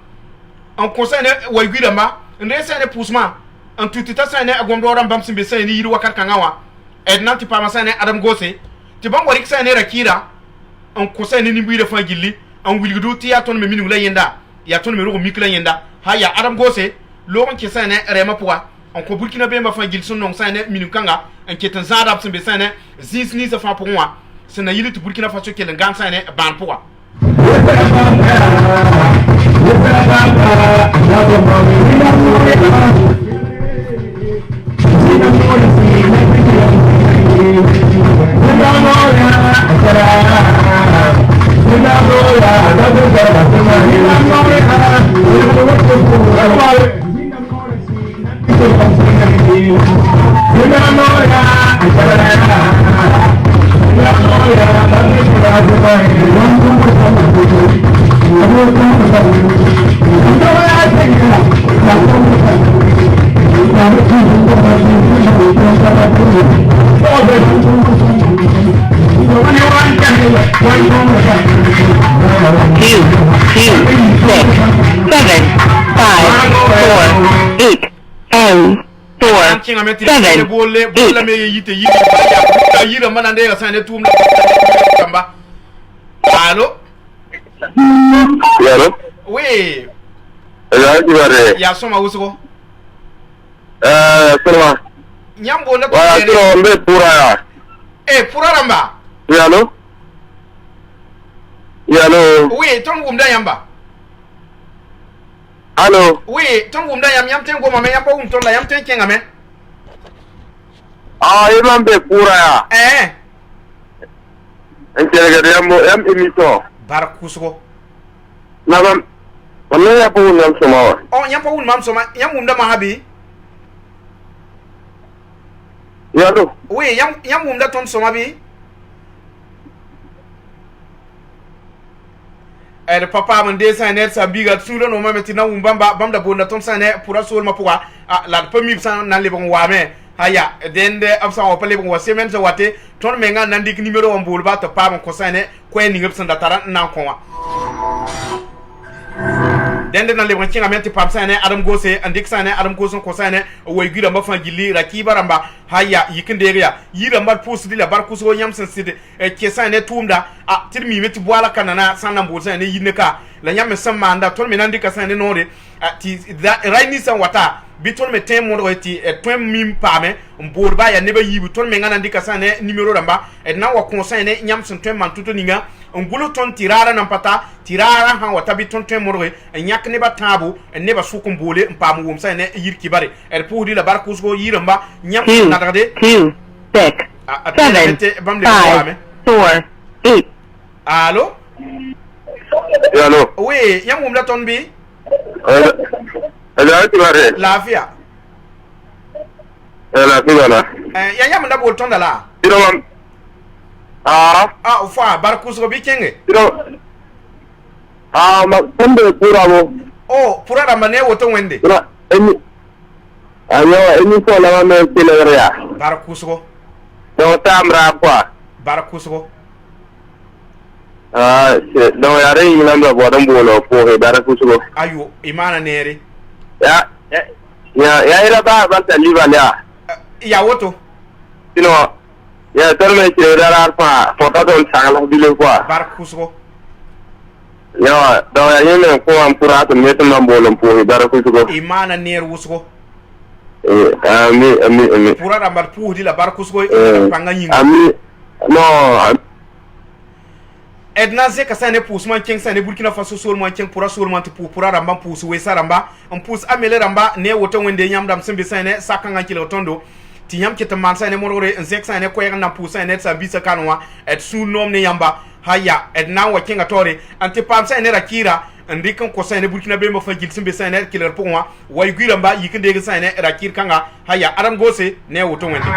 en conseil way guira mba ndé sane pusma en tutita sane agomdo ram bam simbe sane yiru wakar kangawa edna ti pama sane adam gose ti bam warik sane rakira en conseil ni mbi de fa gilli en wilgudu ti ya ton me minu la yenda ya ton me ro mikla yenda haya adam gose lo on ki sane rema poa en ko Burkina be ma fa gil sun non sane minu kanga en ketan zada simbe sane zis ni sa fa pour moi sene yili ti Burkina Faso ke ngan sane ban poa 8, 5, 4, kinga meti 7, bolle 8. me yite yira mana ndega sane tumla kamba allo Allô? oui ya soma usuko Seulement. nyambo na Voilà, on met pour ya. pura ramba Oui, allô? Oui, allô? oui ton gumda yamba Allô? oui ton gumda yam ten goma me yamba ton la yam ten kenga me Ah, il m'a fait pour ya. Yam émission. Barakusko. Nagam. On est pour nous soma. Oh, yam pa un mam soma yam unda mahabi. Allô? Oui, yam unda ton soma bi. Le papa mon dessin sa biga sula no mameti na umbamba bamda bonda ton sane pura sol mapuwa la pemi san nan le bon wame haya dende absa o pale bon wasemen so wate ton menga nandik numéro on bulba to pam ko sane ko en ngep san datara nan ko wa dende nan le bon kinga menti pam sane adam gose andik sane adam goson ko sane way gida ma fangili rakiba ramba haya yikinde ya yira mbar post dila bar kuso nyam sen side ke sane tumda tirmi meti boala kanana sanam bo sane yineka la nyam sem manda ton me nandika sane nore ti raini san wata biton me tem mo ti twem mim pame mbor ba ya neba yibu ton me ngana ndika sane numéro ramba na wa conseil ne nyam sen twem man tuto ninga ngulo ton tirara nan pata tirara han wata biton twem mo nyak ne ba tabu ne ba sukum bole mpam wum sane yirki bare pudi la bar kusgo yiramba nyam na dade 2, 6, 7, 5, 4, 8. Allô? Allô? Oui, yam wum la ton bi? Lafia. Ya yam da bol ton da la. Ufa barkus go bi kenge. Ma tombe pura mo. Oh, pura da mane woto wende. Eni ko la ma tele ya. Barkus go. Do tamra kwa. Barkus go. Do ya re ina mba bodon bolo ko he barkus go. Ayo, imana nere. Ya ira ba ta liba ya. Ya woto. Sino ya terme ke darar fa foto don sangala bile kwa. Barkus go. Ya do ya yene ko am pura to meto mambolo ko he barkus go. Imana nere wusgo. Ami. Pura da mbar puudi la barkus go panga nyinga. Ami. No. Edna ze kasane pus man king sane Burkina Faso sol man king pura sol man te pura ramba pus we saramba on pus amele ramba ne woto wende nyam dam sembe sane sakanga kilo tondo ti nyam kita man sane morore nzek sane ko yana pus sane sa bisa kanwa et su nom ne yamba haya edna wa kinga tore ante pam sane rakira ndikan ko sane Burkina be ma fangil sembe sane kilo ponwa way guiramba yikinde sane rakir kanga haya adam gose ne woto wende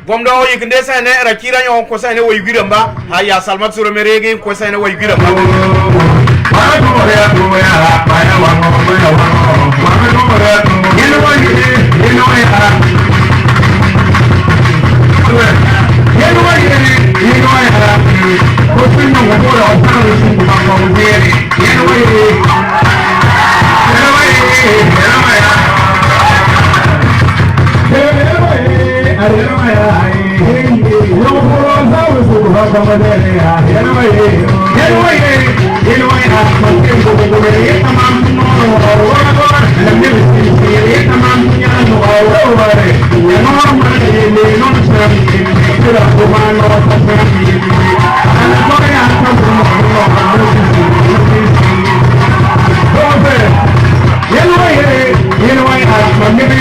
Bomdo yikinde sane rakira yon ko sane way giramba haya salmat suru merege ko sane way giramba Yellow,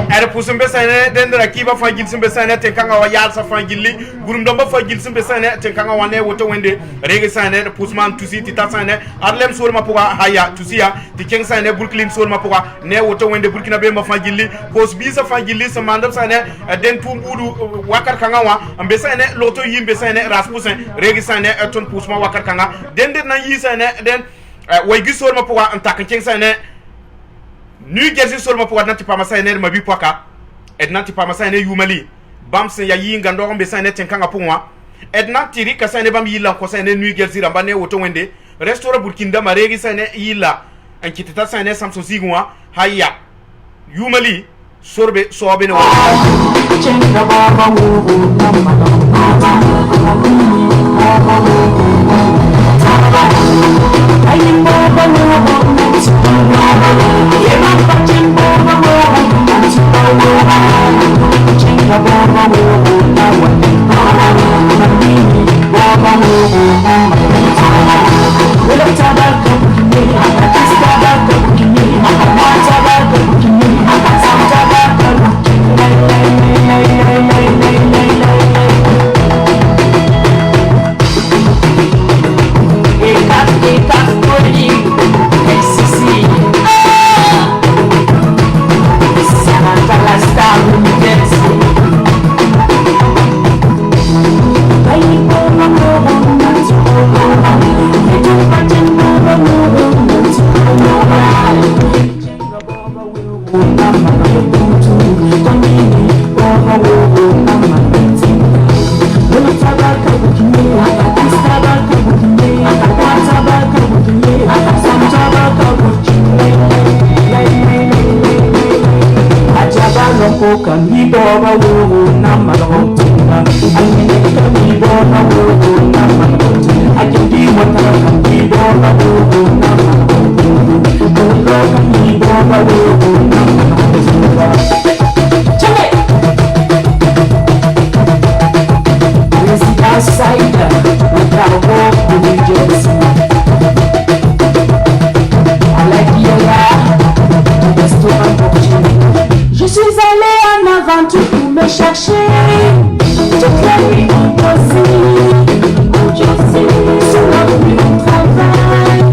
Era pusum besane dendra kiba fangil simbe sane te kanga wa yal sa fangilli gurum domba fangil simbe sane te kanga wa ne woto wende rege sane pusman tusi tita sane arlem sol ma puga haya tusiya ti keng sane burklin sol ma puga ne woto wende burkina be ma fangilli kos bisa fangilli sa mandam sane den tumbudu wakar kanga wa ambe sane loto yimbe sane raspusen rege sane ton pusma wakar kanga dende na yi sane den way gisol ma puga antak keng sane New Jersey sol ma puwa nanti pama sayne ma bi poka et nanti pama sayne yumali bam se ya yinga ndoro be sayne tenkanga puwa et nanti rika sayne bam yilla ko sayne New Jersey ramba ne woto wende restaurant burkinda ma regi sayne yilla en kitata sayne samso sigwa hayya yumali sorbe sobe ne chenga baba wo Je suis allé en aventure pour me chercher toute la nuit impossible. Je sais, sur la pluie on travaille,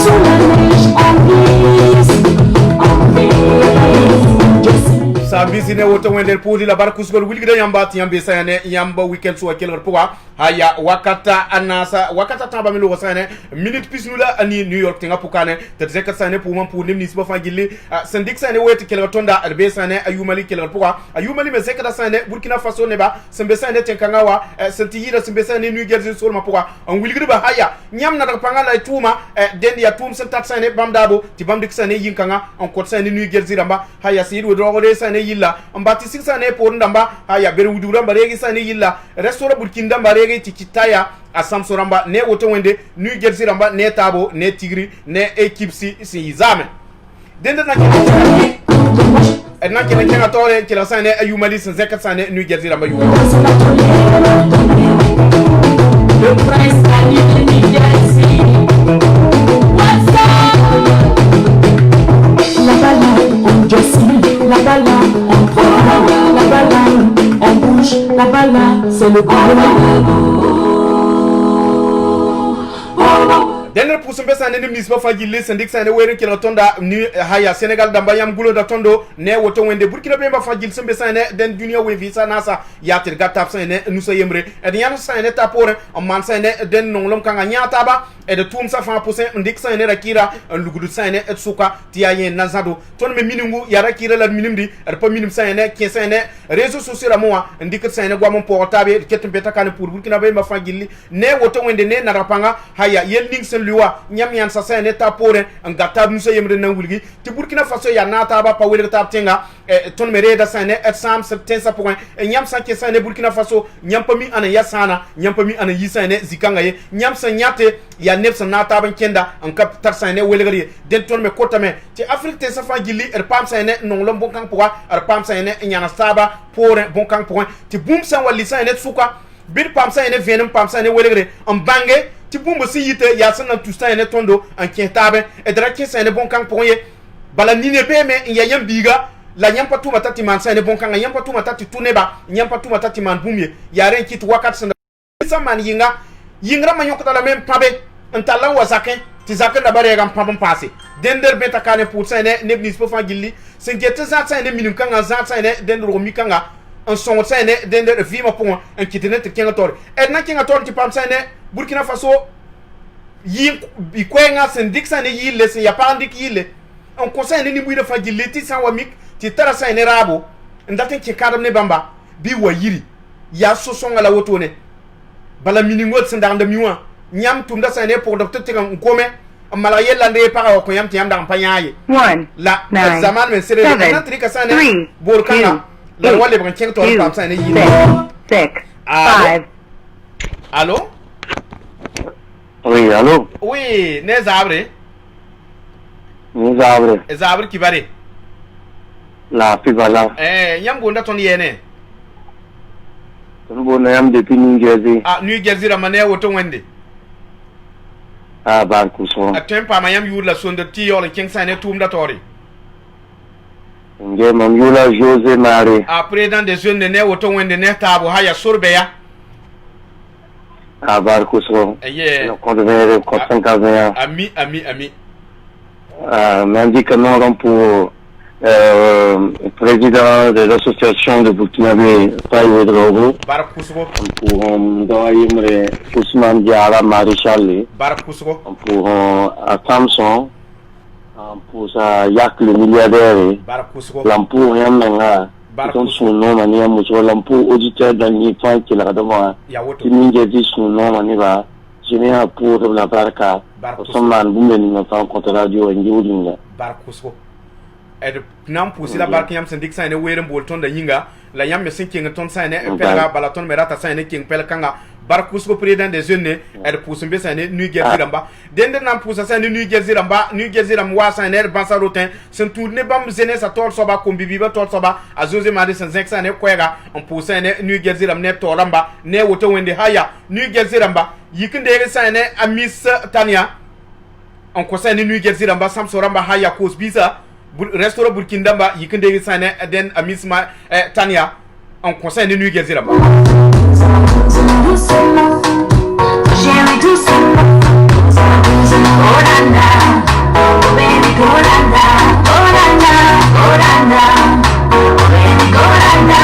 sur la neige on glisse, Sambisine woto wender podi la barkus gol wilgida yamba tiyambe sayane yamba weekend so kelor puwa haya wakata anasa wakata tamba milo wasane minute pisnula ani New York tinga pukane te zeka sane pour man pour nimni siba fangili sendik sane weti kelor tonda albe sane ayumali kelor puwa ayumali me zeka sane Burkina Faso neba sembe sane tenkanga wa senti yira sembe sane New Jersey sol ma puwa on wilgida ba haya nyam na pangala e tuma den ya tum sentat sane bamdabo ti bamdik sane yinkanga on kot sane New Jersey ramba haya siru do sane yilla ambati siksa ne por ndamba haya beru wudura mbaregi sane yilla restaurant Burkina mbaregi tikitaya asamso ramba ne woto wende New Jersey ramba ne tabo ne tigri ne équipe si izame dende na kene kenga tore kila sane ayumali zeka sane New Jersey ramba yu le prince a dit New Jersey what's up la balle on Jersey la balle on prend la balle on bouge la balle c'est le denner pusumbe sane ni misba fajille sendik sane weren kila tonda ni haya Senegal damba yam gulo da tondo ne woto wende Burkina be ba fajil sembe sane den dunia we visa nasa ya tirga tap sane nusa yemre e de yan sane tapore on man sane den nonglom kanga nyata ba e de tum sa fa pusen ndik sane rakira lugudu sane et suka tiya yen nazado ton me miningu ya rakira la minimdi er pa minim sane ki sane réseaux sociaux la moa ndik sane gwa mon portable ketum beta kan pour Burkina be ba fajilli ne woto wende ne narapanga haya yel ning sen liwa nyam yan sa sane tapore ngata nusa yemre nan wulgi ti Burkina Faso ya nata ba pa wele tap tenga ton me reda sane et sam 70 point nyam sa ke sane Burkina Faso nyam pa mi ana yasana nyam pa mi ana yisane zikanga ye nyam sa nyate ya nep sa nata ban kenda an kap tar sane wele gari den ton me kota me ti Afrique te sa fa gili pam sane non lom bon kan poa pam sane nyana saba pour bon kan point ti boum sa wali sane suka bir pam sane venem pam sane wele gari en bange ti bumba si yite ya sana tusta ene tondo en kientabe e dra ki sene bon kan poye bala nine be me ya yam biga la nyam patu matati man sene bon kan yam patu matati tuneba nyam patu matati man bumye ya ren kit wakat sana sa man yingra man yokata la même pabe ntala wasake ti zaken da bare gam pam passé dender beta kane pour sene ne bnis po fa gilli sen gete za sene minum kan za sene dender ro mi kanga en son sene dender vima point en kitene te kenga tor et na kenga tor ti pam sene Burkina Faso yi kwenga sen diksane yille sen yapandik yille on conseil ni buida fa gileti san wamik ti tara sa ne rabo ndaten ki kadam ne bamba bi wayiri ya so songa la wotone bala miningot sen danda miwa nyam tumda sa ne pour docteur tinga ngome mala yella ndé para ko yam ti yam dang panyaye la zaman men sere na trika sa ne borkana la wale ban kenga tor pam sa ne yille 6 5 Allô? Oui, allô? Oui, ne zabre? Ne zabre. Zabre qui bare? La pibala. Yam gonda ton yene. Ton bona yam depuis New Jersey. Ah, New Jersey ramane woto wende. Ah, ban kuso. Atem pa mayam yur la sonde ti yol king sane tum da tori. Nge mam yula José Mare. Après dans des jeunes ne woto wende ne tabo haya surbeya. Barcoso. Yeah. Ami. M'indique que non pour président de l'association de Burkinabé, Taïwe Drogo. Barcoso. Pour Ousmane Diara Maréchal. Barcoso. Pour Samson. Pour sa Yak le milliardaire. Barcoso. Pour Yamenga. Son nom mania muso lampu auditeur dans l'IFA qui l'a devant qui m'indique dit son nom maniba je n'ai pas pour la barca son man bumeni na fa contre radio ngiwulinga barkusko et nam pousi la barka yam sendik sa ne weren bolton da yinga la yam me sin king ton sa ne pela balaton merata sa ne king pel kanga barkusko président des jeunes et pousimbe sa ne nu geziramba dende nam pousa sa ne nu geziram wa sa ne bansa rotin sen tourner bam zene sa tol soba kombi biba tol soba a José Mari sen 5 sa ne kwega on pousa ne nu geziram ne toramba ne woto wende haya nu geziramba yikinde sa ne amis tania on conseil ne nu geziramba samso ramba haya kos bisa restaurant Burkindamba yikinde sa ne den amis ma tania on conseil ne nu geziramba doucement, chérie doucement, Oranda, baby Oranda, Oranda, Oranda, baby Oranda.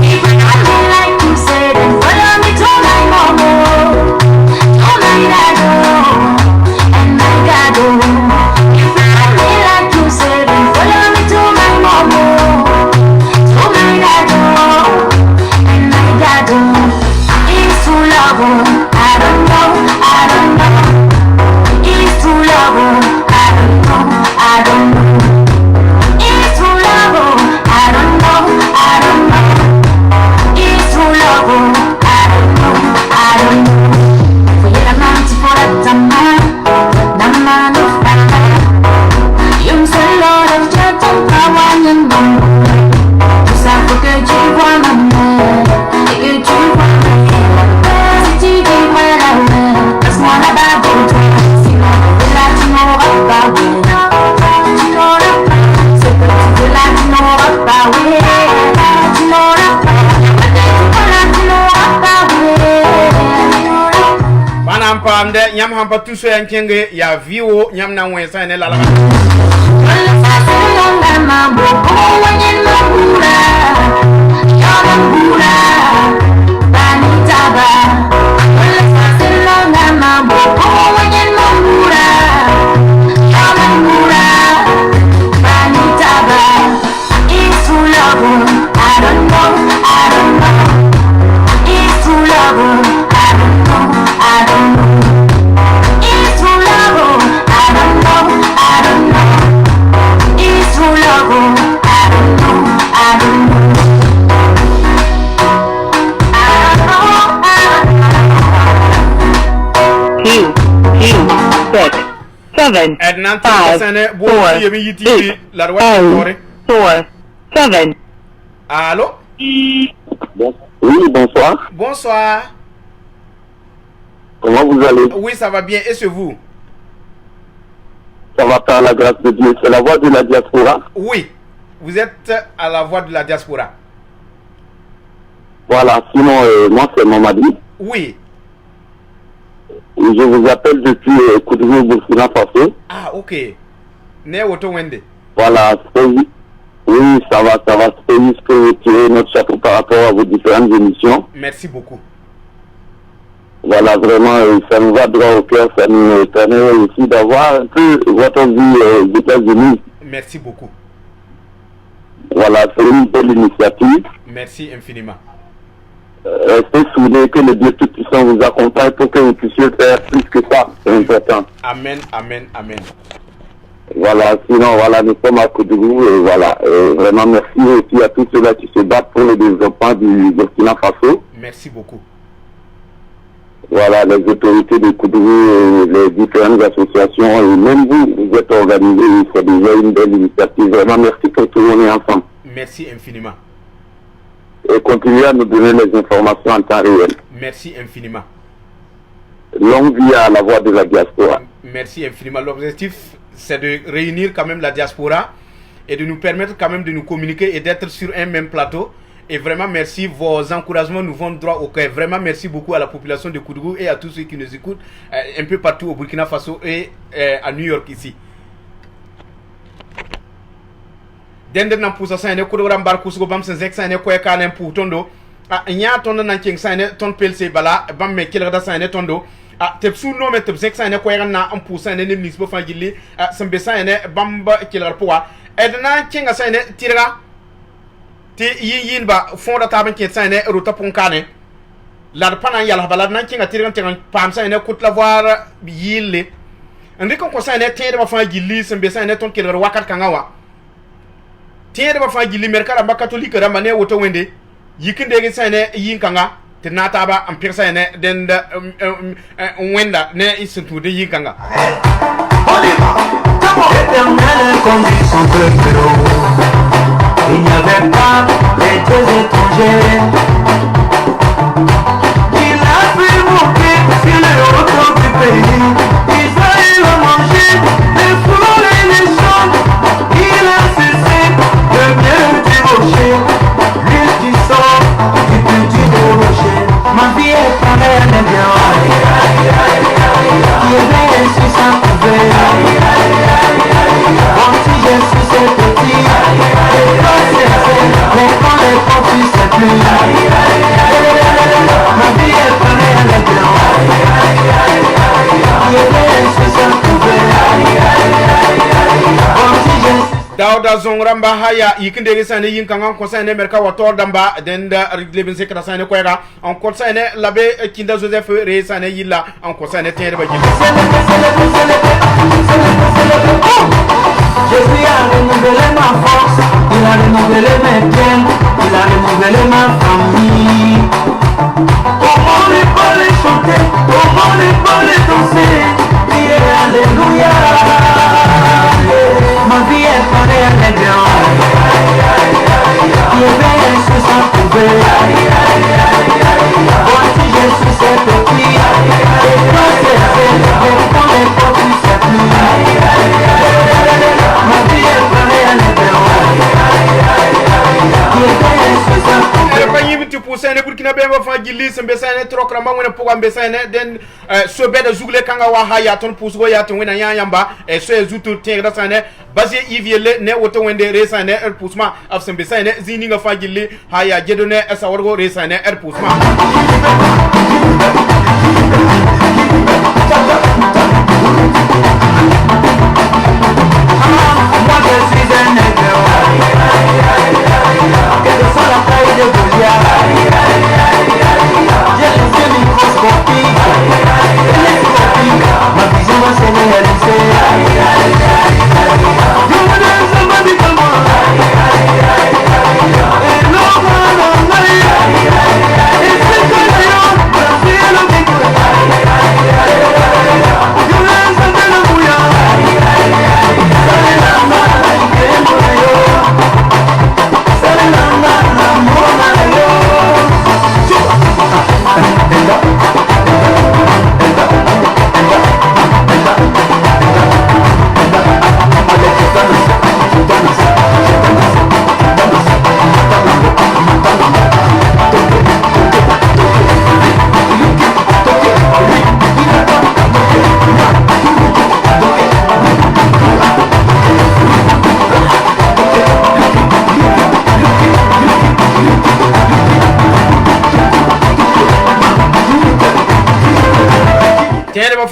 If you got me like you said, then follow me tonight, mama. Tonight I go, and I gotta. If you got me like you said, then follow me tonight, mama. Tonight I go, and I gotta. I don't know. It's too love. I don't know. It's too love. nyam hampa tuso ya nkenge ya viwo nyam na wen sa ne la la Seven, five, 4, 8, 4, 7. Allô? Oui, bonsoir. Bonsoir. Comment vous allez? Oui, ça va bien. Et c'est vous? Ça va par la grâce de Dieu. C'est la voix de la diaspora? Oui. Vous êtes à la voix de la diaspora. Voilà. Sinon, moi, c'est Mamadi. Oui. Je vous appelle depuis Koudougou, Burkina Faso. Ah, ok. Né Oto Wende. Voilà. Oui, ça va. C'est juste que vous tirez notre chapeau par rapport à vos différentes émissions. Merci beaucoup. Voilà, vraiment, ça nous va droit au cœur. Ça nous permet aussi d'avoir un peu votre vie des États-Unis. Merci beaucoup. Voilà, c'est une belle initiative. Merci infiniment. Restez soudés, que le Dieu Tout-Puissant vous accompagne pour que vous puissiez faire plus que ça. C'est important. Amen, amen, amen. Voilà, sinon, voilà, nous sommes à Koudougou et voilà. Vraiment, merci aussi à tous ceux-là qui se battent pour le développement du Burkina Faso. Merci beaucoup. Voilà, les autorités de Koudougou, les différentes associations et même vous, vous êtes organisés. C'est déjà une belle initiative. Vraiment, merci pour tout le monde ensemble. Merci infiniment. Et continuez à nous donner les informations en temps réel. Merci infiniment. Longue vie à la voix de la diaspora. Merci infiniment. L'objectif, c'est de réunir quand même la diaspora et de nous permettre quand même de nous communiquer et d'être sur un même plateau. Et vraiment, merci. Vos encouragements nous vont droit au cœur. Vraiment, merci beaucoup à la population de Koudougou et à tous ceux qui nous écoutent un peu partout au Burkina Faso et à New York ici. Dende nan pusa sane ko ram bar kusugo bam sen zek sane ko e kanen pu tondo nya tondo nan king sane ton pelse bala bam me kila da sane tondo tep su no me tep zek sane ko na am pu sane ne nisbo fa gilli sembe sane bam ba kila poa edna king sane tira ti yin ba fonda taban king sane ruta pon kane la pana yalla bala nan king tira tan pam sane kut la voir yille andi ko sane tere ba fa gilli sembe sane ton kila wakat kangawa tiede ba fa gili merkara ba catholique ramba ne woto wende yikinde ge sene yinkanga te nata ba am pirsa ne den da wenda ne isuntu de yinkanga Éternel conduit son peuple. Il n'y avait pas les deux étrangers. Il a pu monter sur le haut du pays. Israël a mangé les fleurs et les champs. Il a cessé de bien débaucher. L'huile du sang, du petit débauché. Ma vie est pareille, elle est bien. Qui est veillé sur sa poubelle. Bon, si je suis ce petit, les pas cessés, mais quand les portes tu sais plus. Ma vie est pareille, elle est bien. Qui est veillé sur sa poubelle. Bon, si je suis Dauda zongramba haya yikinde ge sane yinkanga ko sane merka wato damba den da rigleben sekra sane ko era on ko sane labe kinda Joseph re sane yilla on ko sane tere ba yilla Jésus a renouvelé ma force, il a renouvelé mes biens, il a renouvelé ma famille. Comment ne pas les chanter, comment ne pas les danser, crier alléluia. Ma vie est pareille, elle est bien. Il est veillé sur sa poubelle. Moi si je suis ce petit, et toi c'est fait, mais quand les portes tu sais plus. Ma vie est pareille, elle est bien. Il est veillé sur sa poubelle. buti pour sene burkina be ba fa gilli sembe sene trokrama wona poga be sene den so be da zugle kanga wa haya ton pusgo ya ton wena yamba e so e zutu tengra sene basi iviele ne woto wende resane pusma af sembe sene zini nga fa gilli haya jedone esa wargo resane pusma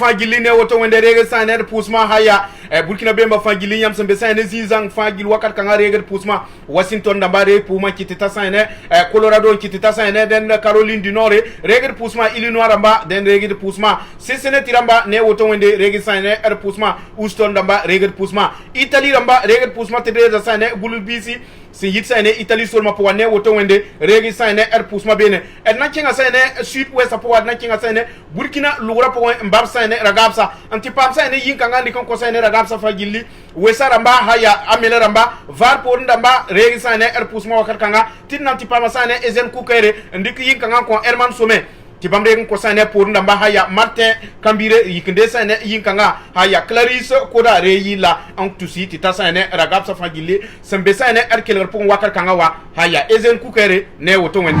fa gilli ne woto wende rege saner pusma haya burkina be fa gilli yam sembe saner zizang fa gil wakat kanga rege pusma washington dambare puma kitita saner colorado kitita saner den caroline du nord rege pusma illinois ramba den rege pusma sesene tiramba ne woto wende rege saner pusma houston damba rege pusma italy ramba rege pusma tedeza saner bulubisi si yitsa ene Italy sol ma po wane woto wende regi sa ene pusma bene na kinga sa ene sud west po na kinga sa ene Burkina lugura po mbab sa ene ragabsa anti pam sa ene yinka ngandi kon ko sa ene ragabsa fa gilli wesa ramba haya amele ramba var po ndamba regi sa ene pusma wakar kanga tin nanti pam sa ene ezen kukere ndik yinka ngan ko Herman Somé tibamre ko sane pour ndamba haya Martin Kambire yikinde sane yinkanga haya Clarisse Koda reyila en tusi titasane ragab sa fagili sembe sane erkel pour wakar kanga wa haya ezen kukere ne woto wen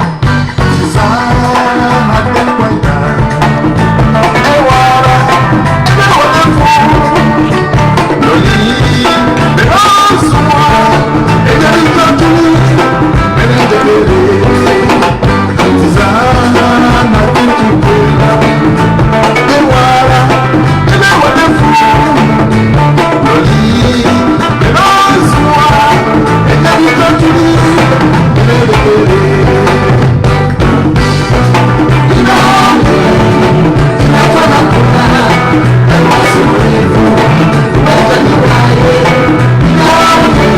Thank you.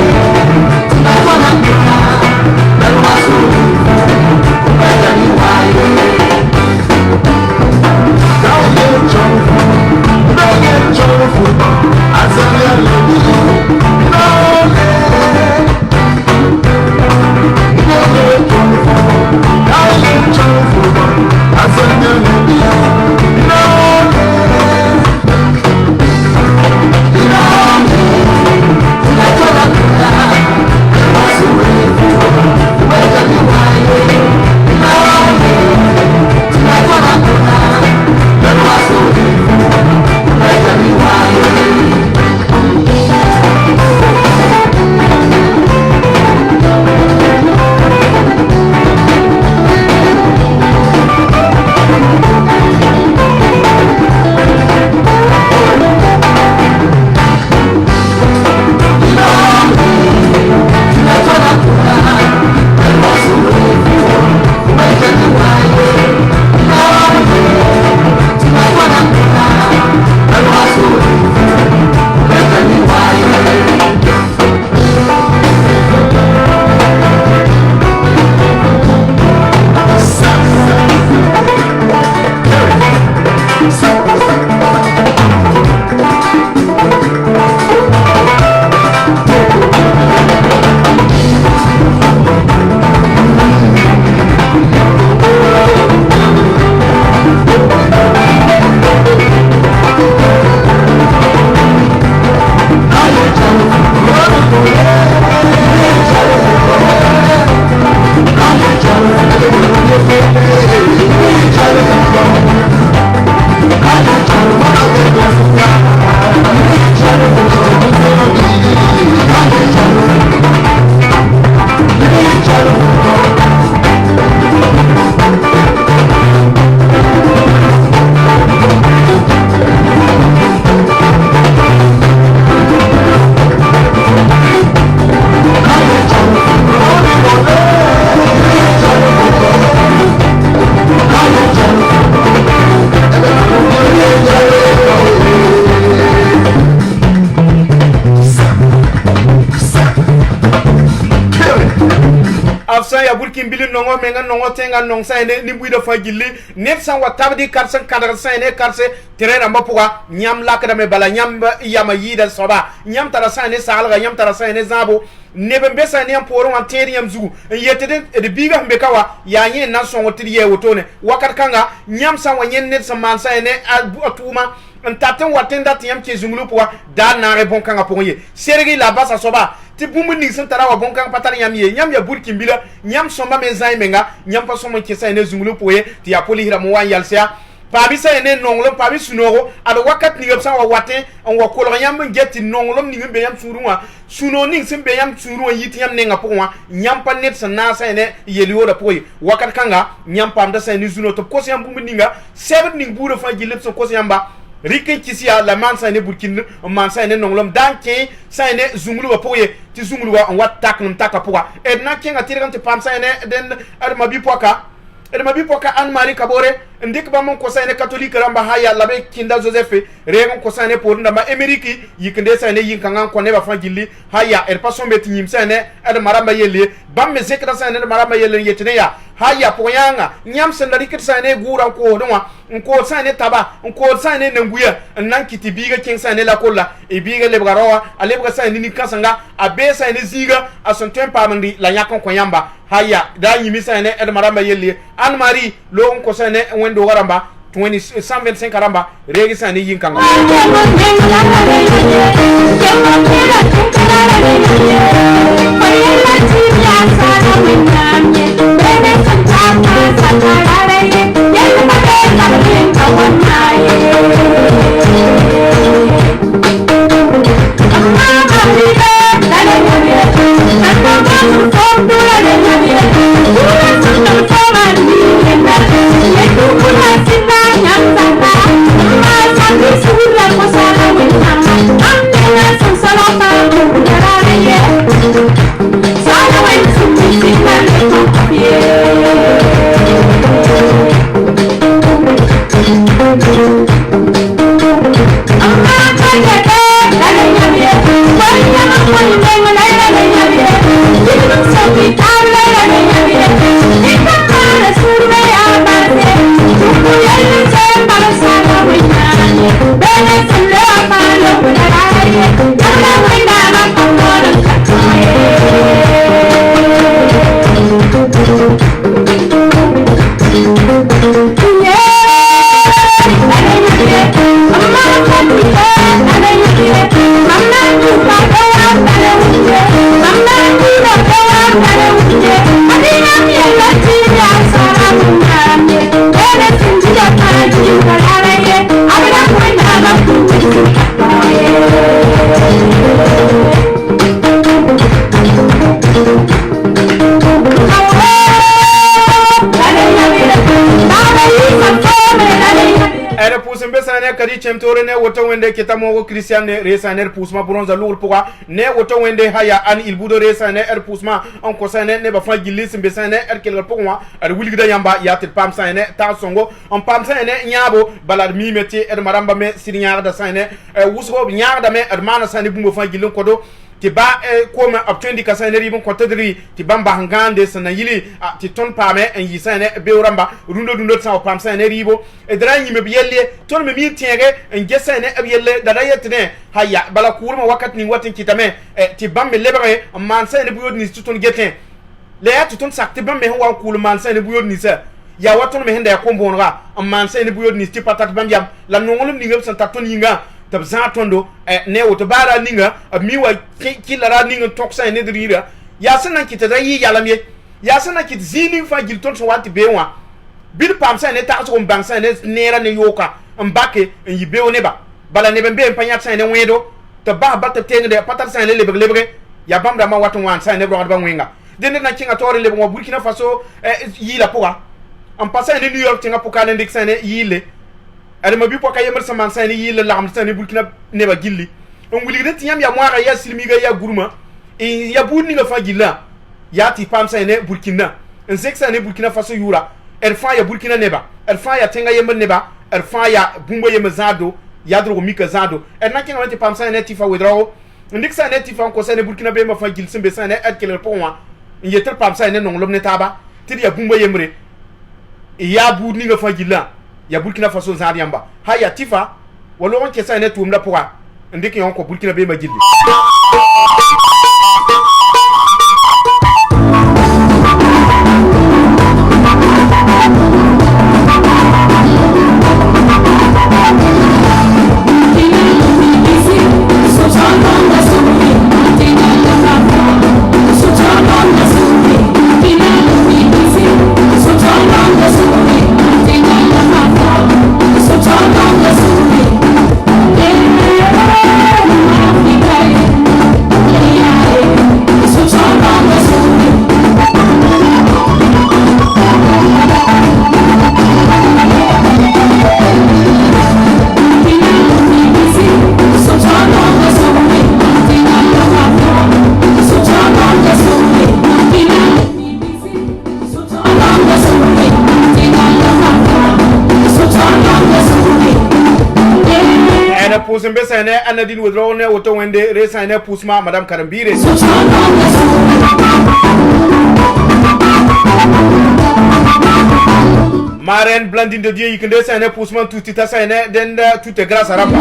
nongo menga nongo tenga nong sa ne ni buida fa gilli net san wa tabdi karsan kadar sa ne karse terena mapuga nyam lakada me bala nyam yama yida soba nyam tara sa ne salga nyam tara sa ne zabo nebe mbesa ne amporo wan teri yam zugu yetede de biga mbekawa ya yen nan son wotiri ye wotone wakat kanga nyam san wa yen net sa man sa ne atuma ntatan watenda tiyam ke zungulu poa da na re bon kanga ponye sergi la basa soba ti bumbu ni sun tara wa bon kanga patari nyam ye nyam ya burkin bila nyam somba me zai menga nyam pa somo ke sa ne zungulu poye ti ya poli hira mo wan yalsia pabi sa ne nonglo pabi sunoro ado wakat ni gapsa wa wate on wa kolo nyam ngeti nonglo ni ngbe yam suruwa suno ni sin be yam suruwa yiti yam nenga poa nyam pa net sa na sa ne yeliwo da poye wakat kanga nyam pa mda sa ni zuno to ko yam bumbu ninga seven ning buru fa gilip so ko yamba rikin kisia la man sa ne burkin man sa ne nonglom danke sa ne zungulu wa poye ti zungulu wa on watak num takapuwa edna kenga tirgan te pam sa ne den adma bi poka an mari kabore ndik ba mon ko sa ne catholique ramba haya labe kinda joseph regon ko sa ne por ndama emeriki yikende sa ne yinkanga ko ne ba fa gilli haya er pason beti nyim sa ne ad maramba yelle bamme zekra sa ne maramba yelle yetene ya haya poyanga nyam sendari kit sa ne gura ko donwa nko sa ne taba nko sa ne nanguya nan kiti biga king sa ne la kolla e biga le barawa ale bga sa ni kasanga abe sa ne ziga ason tempa mandi la nyakon ko yamba haya da yimi sa ne ed maramba yelle an mari lo nko sa ne wendo garamba 125 karamba regi sa ne yinkanga kadi chemtore ne woto wende kitamo Christian ne resaner pusma bronza lour pourquoi ne woto wende haya an il budo resaner er pusma on ko sane ne ba fa gilis mbe sane er kel pourquoi er wulgida yamba yatel pam sane ta songo on pam sane nyabo balad mi meti er maramba me sirnyar da sane wusgo nyar da me er mana sane bumbo fa gilin kodo ti ba koma obtendi ka sane ribon ko tadri ti bamba hangande sana yili ti ton pame en yi sane bewramba rundo sa pam sane ribo e dra nyime biyelle ton me mi tienge en gesane abiyelle da dayetne haya bala kurma wakat ni watin kitame ti bamme lebre man sane buyod ni ton geten le ya ton sakti bamme ho wa kul man sane buyod ni sa ya waton me henda ya kombonra man sane buyod ni ti patat bambiam la nongolum ni ngam san taton yinga tab zatondo ne woto bara ninga miwa kilara ninga toksa ne drira ya sana kitada yi yalamye ya sana kit zini fa gilton so wati bewa bil pamsa ne ta so mbangsa ne nera ne yoka mbake yi bewo ne ba bala ne bembe panyat sa ne wedo to ba ba ta tenge de patar sa ne lebre ya bamda ma watu wan sa ne bro ba wenga dende na kinga tore le bo Burkina Faso yi la poa am passa ne New York tinga poka ne dik sa ne yile ada mabi poka yemer saman sa ne yile la am sa ne Burkina ne ba gilli on wuli de tiam ya moara ya silmiga ya guruma e ya bunni nga fa gilla ya ti pam sa ne Burkina en seksa ne Burkina Faso yura el fa ya Burkina neba el fa ya tenga yemer neba el fa ya bumbo yemer zado ya dro mika zado el na kinga ti pam sa ne ti fa wedrao ndik sa ne ti fa ko sa ne Burkina be ma fa gil sembe sa ne et keler ponwa yeter pam sa ne non lom ne taba tidi ya bumba yemre ya bu ni nga fajila ya Burkina Faso zariamba haya tifa walo on kesa ne tumla poa ndiki on ko Burkina be majilli Pusembe sane anadin withdraw ne woto wende resa ne pusma madame Karambire Marraine Blandine de Dieu yikende sane pusma tout tita sane den tout est grâce à Rapa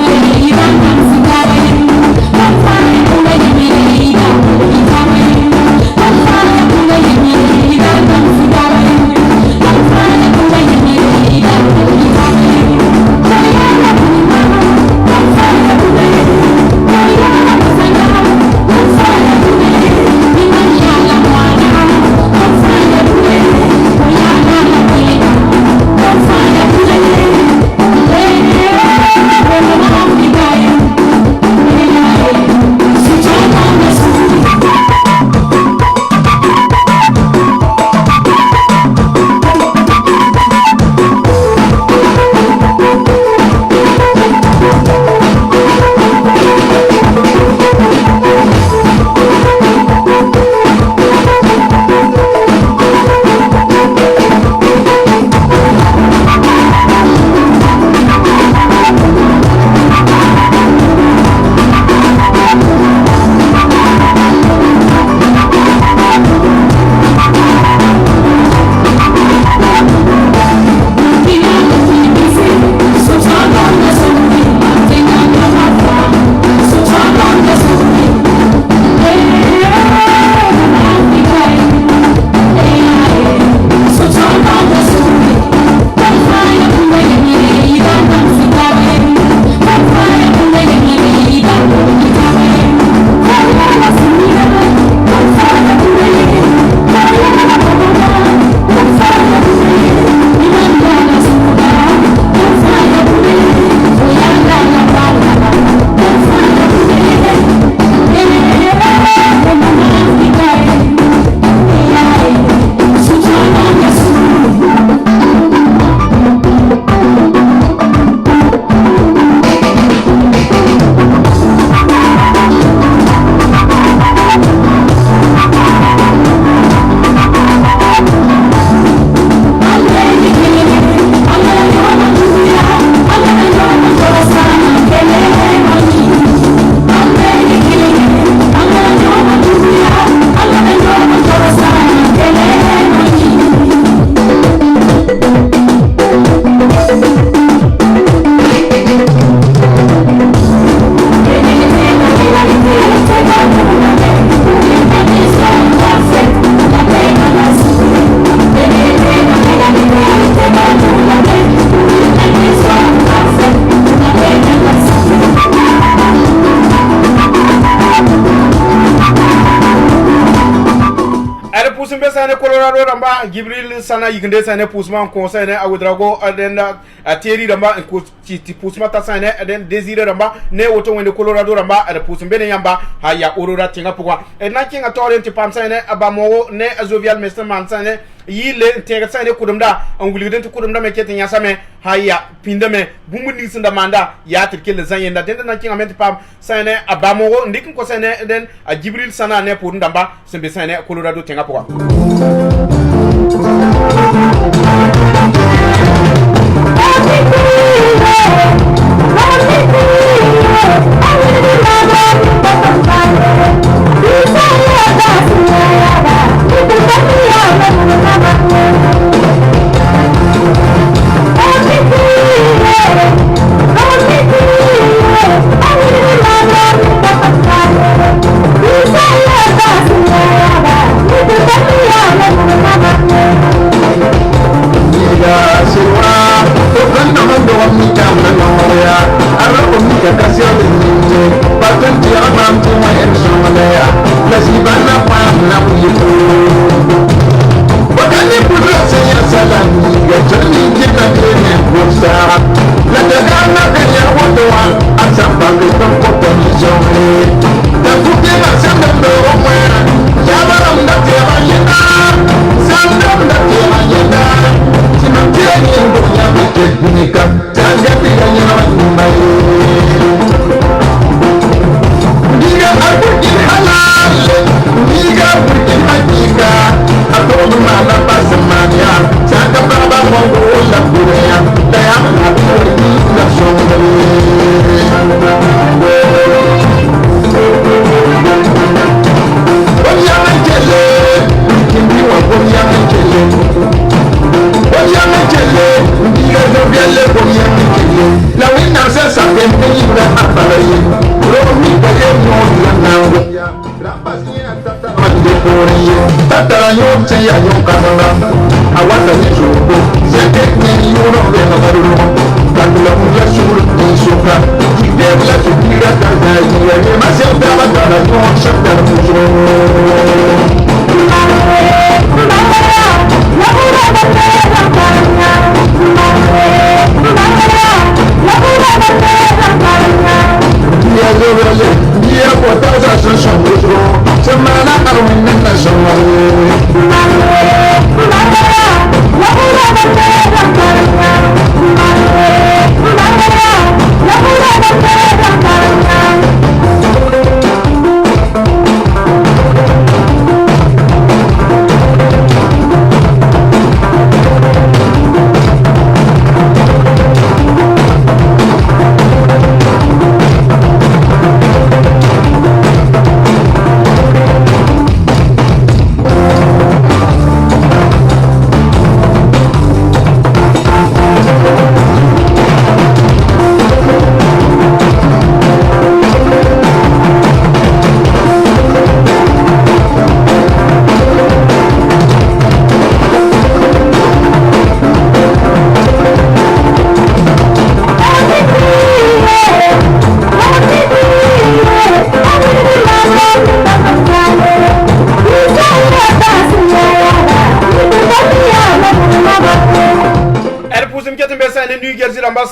sane Colorado ramba Gibril sana yigende sane pusma conseil ne awdrago aden ateri ramba ko ti pusma ta sane aden désiré ramba ne woto wende Colorado ramba ada pusmbe ne yamba haya urura tinga pokwa na kinga torrent pam sane abamo ne azovial mestre man sane yile tega sane kudumda anguliden to kudumda me kete nya same haya pindame bumundi sinda manda ya tirkele zanyenda den na kinga ment pam sane abamo ndikin ko sane den Gibril sana ne pour ndamba sembe sane Colorado tinga pokwa I'm sewa Okan nama doa mika manoya Ara omika kasya benye Patun tia mam tuma ensonaya Nasibana pam na uyiku Wakani pura saya salami Gajani jika kene bursa Ladagana kanya wadoa Asamba kitong koponi zonge Dakuke masanda doa Jabaram da tera yena Sandam da tera yena Sinamtia nyembo ya mike gunika Tanga pira nyena nyumbai Ndiga akukin halal Ndiga akukin hakika Atomu mana pasamanya Saka baba mongo la kurea Daya menaburi na shongre La winner says something you have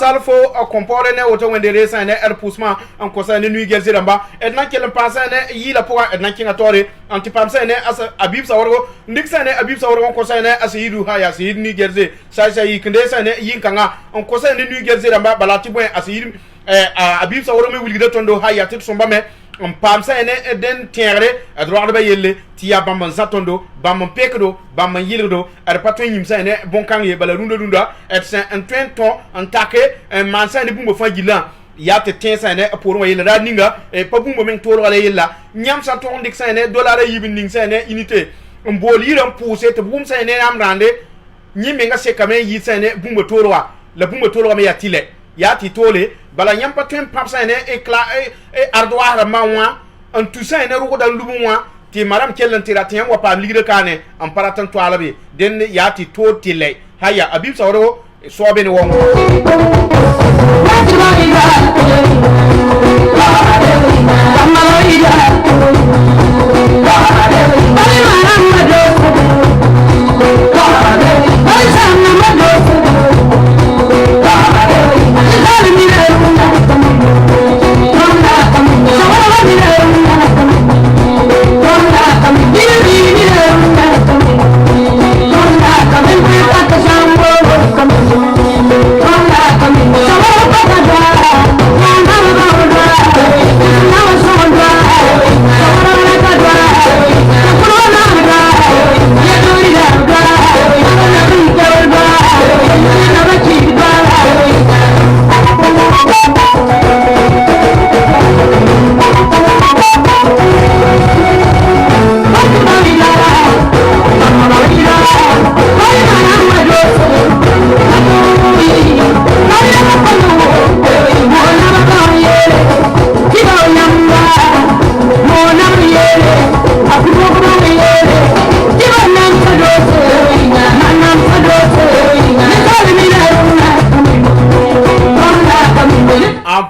Sal fo compore ne auto wende resa ne er poussement en kosa ne nuit gerzi ramba et na kelen pasa ne yi la poa et na kinga tore anti pamsa ne as abib sawro ndik sa ne abib sawro on kosa ne as yidu ha ya sid ni gerzi sa yi kende sa ne yin kanga on kosa ne nuit gerzi ramba balati boy as yidu abib sawro me wulgide tondo ha ya tit somba me on pamsa ne den tiere a droit ba yelle tiya bamban satondo bamban pekdo bamban yildo ar patun yimsa ne bon kan ye bala runda runda et c'est un train ton en take un mansa ne bumbo fagila ya te tensa ne pour wa yella ninga e pa bumbo men toro ala yella nyam sa ton dik sa ne dollar yibin ning sa ne unité on boli ram pousser te bum sa ne am rande nyimbe nga se kamen yi sa ne bumbo toro wa la bumbo toro wa me ya tile ya ti tole bala nyam patun papsa ne e ardoa mawa en tout ça ne rugo dan lubu moi ti maram kellen tiratien wa pa ligre kane en paratan to alabe den ya ti to tile haya abib sawro sobe ne wongo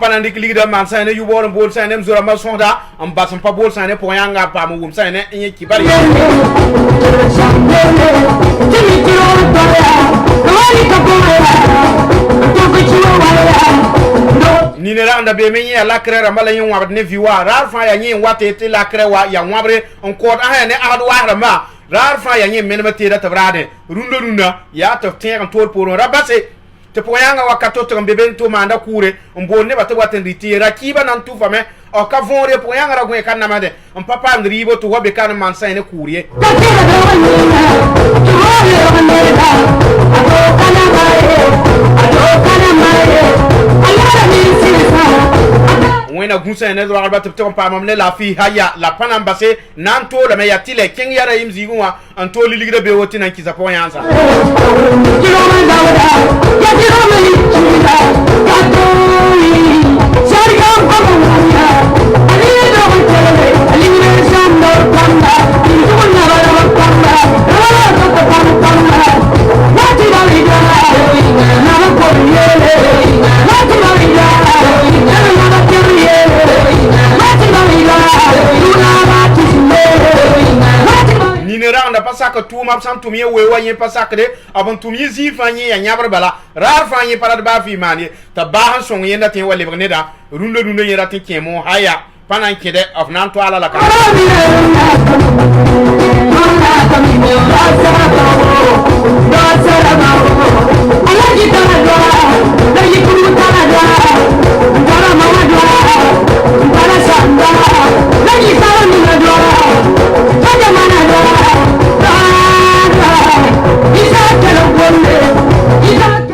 panandik ligda man sane yu borom bol sane mzura ma sonda am basam pa bol sane po yanga pa mo wum sane inye kibari ni ne randa be menye la krera mala yin wa ne viwa rar fa ya yin wate te la krewa ya wabre on ko a ne adu wa ma rar fa ya yin men mate da tabrade runda ya to ten tol pour rabase te poyanga wakato to mbebe to manda kure mbonne bato watendi tira kiba nan tu fame o ka vonre poyanga ra gwe kanna made on papa ngribo to wabe kan man sayne kurie wena gunsa ne do arba to pa mamne la fi haya la panambase nan to la me yatile king yara imzigwa an to liligre be woti nan kiza poyanza pasaka tuma sam tumye wewa yin pasaka de abon tumye zifanye ya nyabar bala rar fanye parad ba fi mani ta bahan son yenda tin wale bgne da rundo yera tin kemo haya panan kede of nan to ala la ka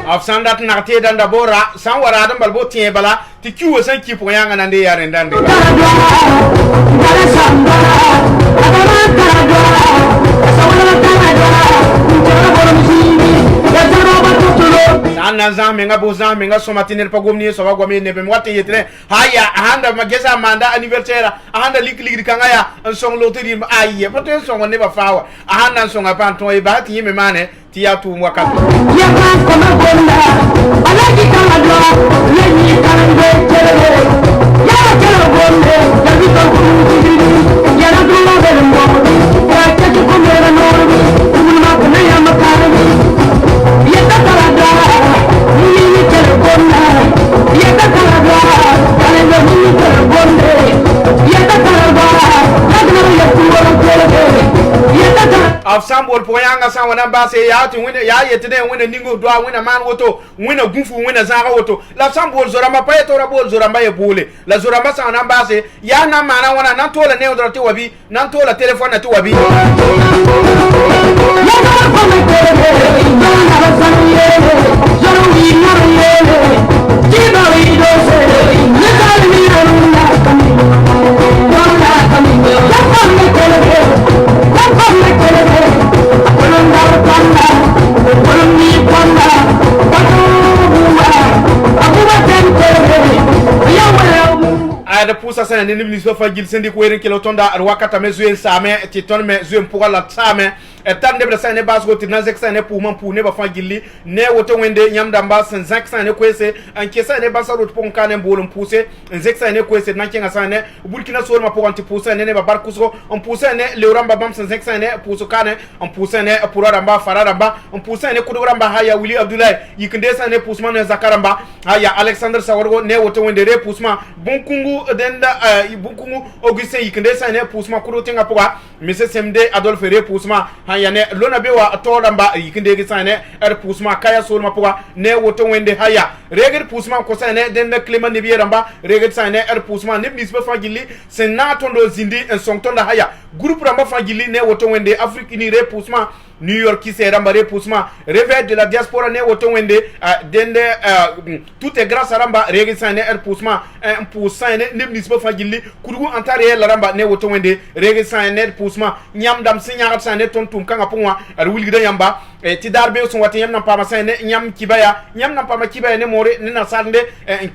afsandat nakte dan da bora san wara dan balbo tie bala ti kiwo san ki po yanga nande yare ndande anna zamenga bo zamenga somatiner pagomni so wagome ne be wate yetre haya ahanda magesa manda anniversaire ahanda likli kanga ya en song loteri aye pato song ne ba fawa ahanda song apanto e ba ti me mane ti ya tu mwaka ya ba koma bonda alaki kama do lenyi kanwe tere ya kero bonde ya bi to ku ya na do lo be mo ya ke ku mera no ku ma ko ne ya makara ya ta tara do ni kero bonda ya ta tara do kale do ni kero bonde ya ta tara do ya do ya ku ro tere ya ta tara afsambol poyanga sa wana base ya ti wina ya yetide wina ningo do wina man woto wina gunfu wina zanga woto la sambol zorama paye to rabol zorama ye bole la zorama sa wana base ya na mana wana nan tola ne odra ti wabi nan tola telephone na ti wabi ada pusa sana ni nimli so fa gil sendi ko weren kilo tonda ar wakata me zuel same ti ton me zuel pour la same e tan de sana bas go ti na zek sana pour man pour ne ba fa gilli ne woto wende nyamda mba sen zek sana ko ese an ke sana ba sarut pon kanen bolum pousser en zek sana ko ese nan kenga sana burkina so ma pour anti pousser ne ba bar kusko on pousser ne le ramba bam sen zek sana pousso kanen on pousser ne pour ramba farada ba on pousser ne kudo ramba haya wili abdoulaye yikende sana poussman ne zakaramba haya alexander sawargo ne woto wende re poussman bon kungu denda bunkungu Augustin yikende sane pousma kudo tinga poa monsieur Semde Adolphe re pousma hayane lona bewa tolamba yikende ge sane pousma kaya solma poa ne woto wende haya reger pousma ko sane denda Clement ne bieramba reger sane pousma ne bisbe fagili senato ndo zindi en songtonda haya groupe ramba fagili ne woto wende Afrique ni re pousma New York qui s'est ramba repoussement réveil de la diaspora ne woto wende dende tout est grâce à ramba reger sane repoussement un poussant ne bisbe fagili kudu antare la ramba ne woto wende reger sane repoussement nyam dam signal sane tontum kanga ponwa ar wulgida yamba ti darbe so wati yam nan pama sane nyam kibaya nyam nan pama kibaya ne more ne na sande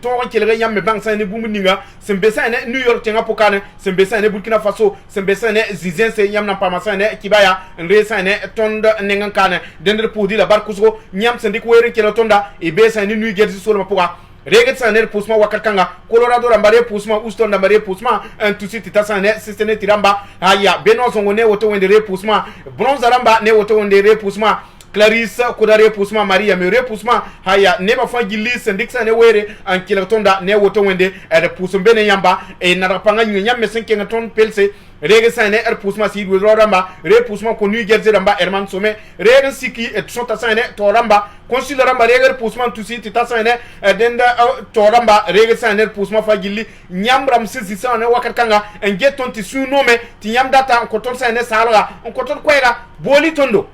to on kelere yam me bang sane bumuninga sembe sane New York tenga pokane sembe sane Burkina Faso sembe sane zizense nyam nan pama sane kibaya nre sane tonda nengan kane dender pudi la barkusko nyam sande ko were kelo tonda e be sane New Jersey so ma poka reget saner pusma wakakanga Colorado rambare pusma Houston rambare pusma un tout site tasane sistene tiramba aya beno zongone woto wendere pusma bronze ramba ne woto wendere pusma Clarisse Kodare pusma Maria mere pusma haya neba fa gilli sendiksa ne were an kilatonda ne woto wende er pusum bene yamba e narapanga nyam mesenke ngaton pelse rege sane er pusma si do ramba re pusma ko nu gerze ramba erman some rege siki et sonta sane to ramba consul ramba rege pusma tusi tita sane denda to ramba rege sane pusma fa gilli nyam ram sisi sane wakatanga en geton ti su nome ti nyam data ko ton sane sala ko ton kwega boli tondo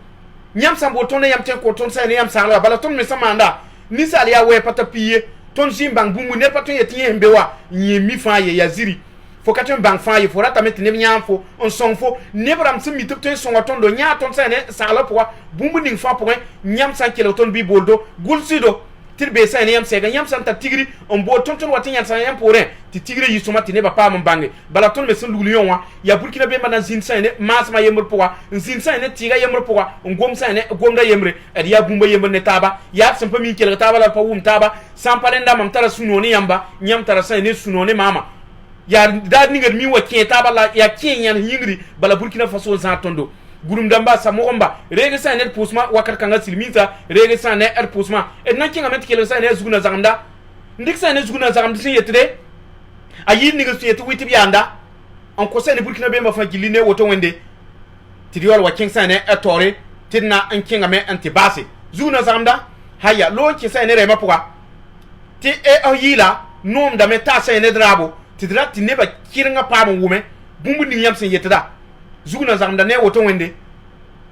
nyam sambo ton yam ten ko ton sane yam sala bala ton me samanda ni sali ya we pata piye ton jimbang bumu ne paton yeti mbewa nyemi fa ye yaziri fo katen bang fa ye fo rata met ne nyam fo on son fo ne bram se mi tupten son ton do nya ton sane sala po bumu ning fa po nyam san kilo ton bi boldo gulsido tirbe sane yam sega nyam san ta tigri on bo ton watin yam san yam pore ti tigri yisuma ti ne ba pa mon bange bala ton me sun lulion wa ya burkina be manan zin sane mas ma yemur po zin sane tiga yemur po ngom sane gomda yemre edi ya bumba yemur ne taba ya san pa min kelo taba la pa wum taba san palenda mam tara sunoni yamba nyam tara sane sunoni mama ya dad ninga mi wa keta bala ya kenyan hingri bala burkina faso zantondo gurum damba samogomba rege sa net pusma wakar kanga silmita rege sa ne er pusma et nan kinga met kele sa ne zuguna zamda ndik sa ne zuguna zamda sin yetre ayi ninga su yetu witi bianda on ko sa ne burkina be ma fa giline woto wende tidiwal wa king sa ne etore tidna an kinga me antibase zuguna zamda haya lo ki sa ne rema puwa ti e ayila nom da meta sa ne drabo tidra ti neba kiringa pam wume bumbu ni yam sin yetada zuguna zamda ne woto wende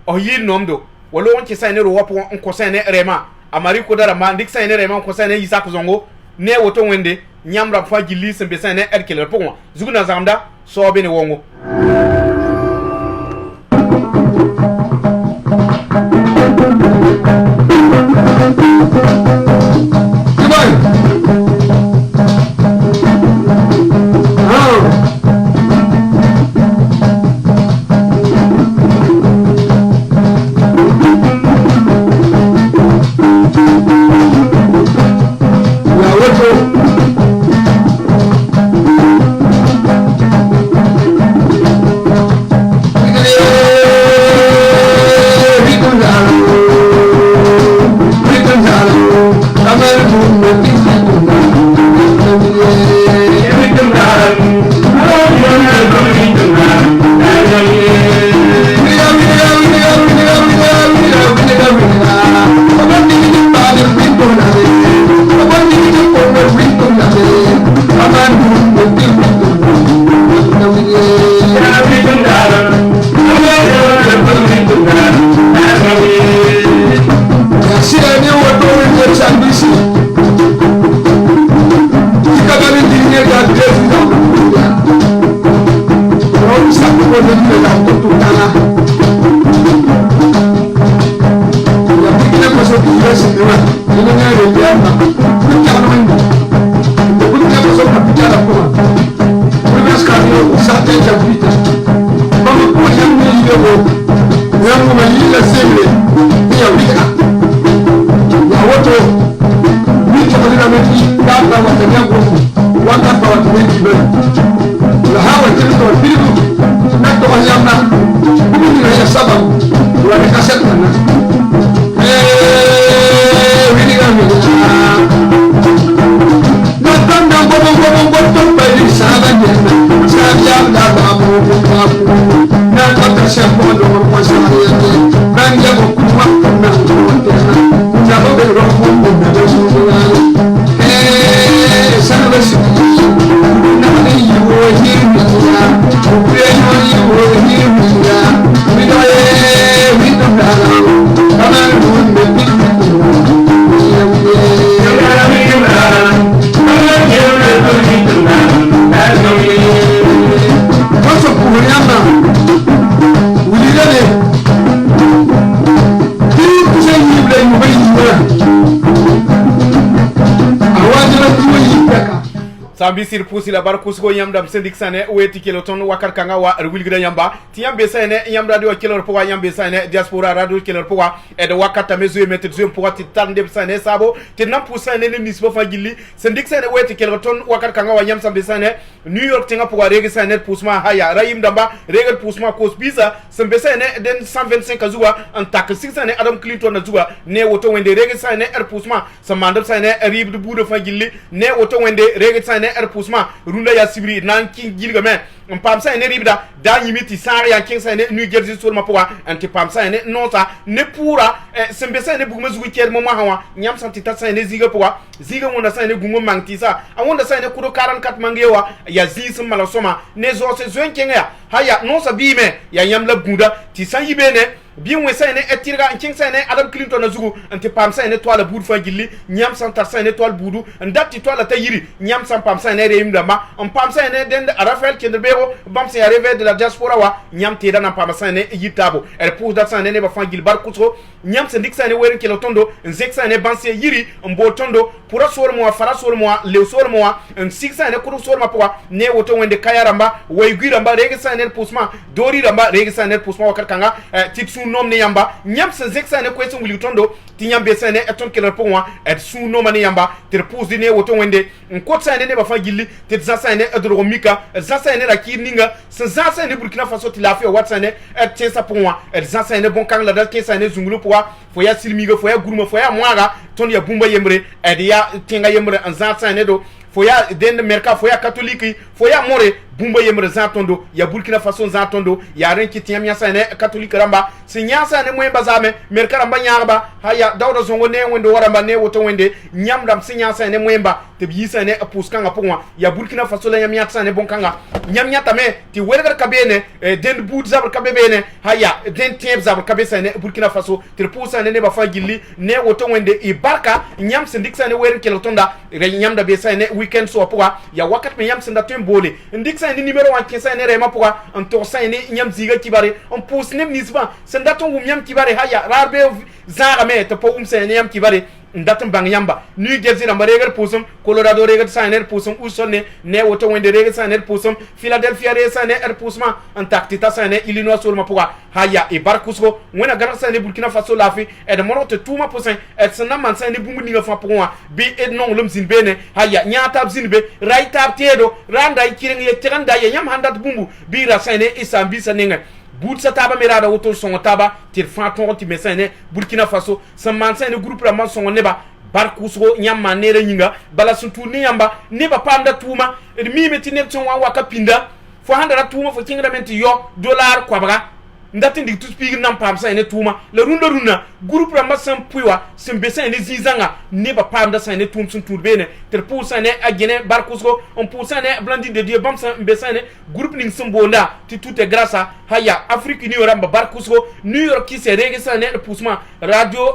o yil nomdo walo wonke sa ne ro wapo on ko sa ne rema amari ko dara ma ndik sa ne rema ko sa ne yisa ko zongo ne woto wende nyamra fa gilli sembe sa ne erkele po zuguna zamda so be ne wongo Bang sambi sir pusi la bar kusgo yamdam sendik sane weti keloton wakar kanga wa wilgida yamba ti yambe sane yamda di kelor po yambe sane diaspora radio kelor po e de wakata mezu metet zoom po ti tande sane sabo ti nam pusane ne nisbo fa gilli sendik sane weti keloton wakar kanga wa yam sambe sane New York tinga po regi sane pusma haya rayim damba regal pusma kos bisa sembe sane den 125 azuwa en tak 6 sane Adam Clinton na zuwa ne woto wende regi sane pusma samandam sane rib de budo fa gilli ne woto wende regi sane pusma runda ya sibri nan king gilga me on pam sa ne ribda da yimiti sar ya king sa ne New Jersey sur ma poa anti pam sa ne nota ne pura sembe sa ne buguma zugu ker mo ma hawa nyam santi ta sa ne ziga poa ziga wona sa ne gungo mangti sa awonda sa ne kudo 44 mangewa ya zisum mala soma ne zo se zon kenga haya non sa bime ya yam la buda ti sa yibene bien we sa ne etirga king sa ne Adam Clinton na zugu anti pam sa ne toile bud fa gilli nyam santa sa ne toile budu ndati toile ta yiri nyam sam pam sa ne reim dama on pam sa ne den Rafael Kendebero bam sa rêve de la diaspora wa nyam te dana pam sa ne yitabo er pousse da sa ne ba fa gil bar kutro nyam sa ndik sa ne werin kelo tondo nzek sa ne banse yiri mbo tondo pura sor mo fara sor mo le sor mo en sik sa ne kuru sor ma poa ne woto wende kayaramba way guiramba rege sa ne pusma dori ramba rege sa ne pusma wakar kanga titsu nom ne yamba nyam sa nzek sa ne kwesu wili tondo ti nyam be sa ne eton kelo po wa et su nom ne yamba ter pousse ne woto wende nkot sa ne ba fa gilli tit za sa ne edro mika za sa ne rakir ninga za sa ne Burkina Faso ti lafi wat sa ne et tsa po wa et za sa ne bon kang la dal ke sa ne zungulu po wa fo ya silmiga fo ya guruma fo ya mwaga ton ya bumba yembre et ya tinga yembre en za sa ne do fo ya den merka fo ya catholique fo ya more bumba yemre za tondo ya Burkina Faso za tondo ya ren ki tiam ya sa ne catholique ramba si nya sa ne moy bazame merka ramba nyaaba haya dawdo zongo ne wendo waramba ne woto wende nyamdam si nya sa ne moyemba te bi sa ne puskanga pongwa ya Burkina Faso la nyamya sa ne bonkanga nyamnya tame ti wergar kabene den bud zabr kabene haya den tieb zabr kabesa ne Burkina Faso te pusa ne ba fa gilli ne woto wende e barka nyam sindik sa ne werin kelotonda re nyamda be sa ne weekend so poa ya wakat me nyam sinda tembole ndik sa ni numéro 1 kinsa ne rema poa en to sa ne nyam ziga kibare on pus ne nisba sinda ton nyam kibare haya rarbe zara me te po sa ne nyam kibare ndatum bang yamba New Jersey ramba regal pusum Colorado regal saner pusum usonne ne woto wende regal saner pusum Philadelphia regal saner pusma Antarctica saner Illinois solma poa haya e barkusko wona gar saner Burkina Faso lafi e de monote tuma pusin et sanam man saner bumu ninga fa poa bi et non lum zin bene haya nyata zin be raita tedo randa kiring ye tiranda ye yam handat bumbu bi ra saner isambi saninga bout sa taba mirada woto son taba tir fanton ti mesane Burkina Faso samansa ne groupe la man son neba barkusgo nyamma nere nyinga bala suntu ni yamba neba pamda tuma mi meti ne ton wa kapinda fo handara tuma fo kingra menti yo dollar kwabra ndati ndik tu speak nam pamsa ne tuma le runda groupe la masam puiwa sembesa ne zizanga neba pamda sa ne tum sun turbene ter pousa ne agene barkusgo on pousa ne blandi de dieu bamsa mbesa ne groupe ning sembonda ti tout est grâce à haya Afrique ni ramba barkusgo New York ki se regisa ne pousma radio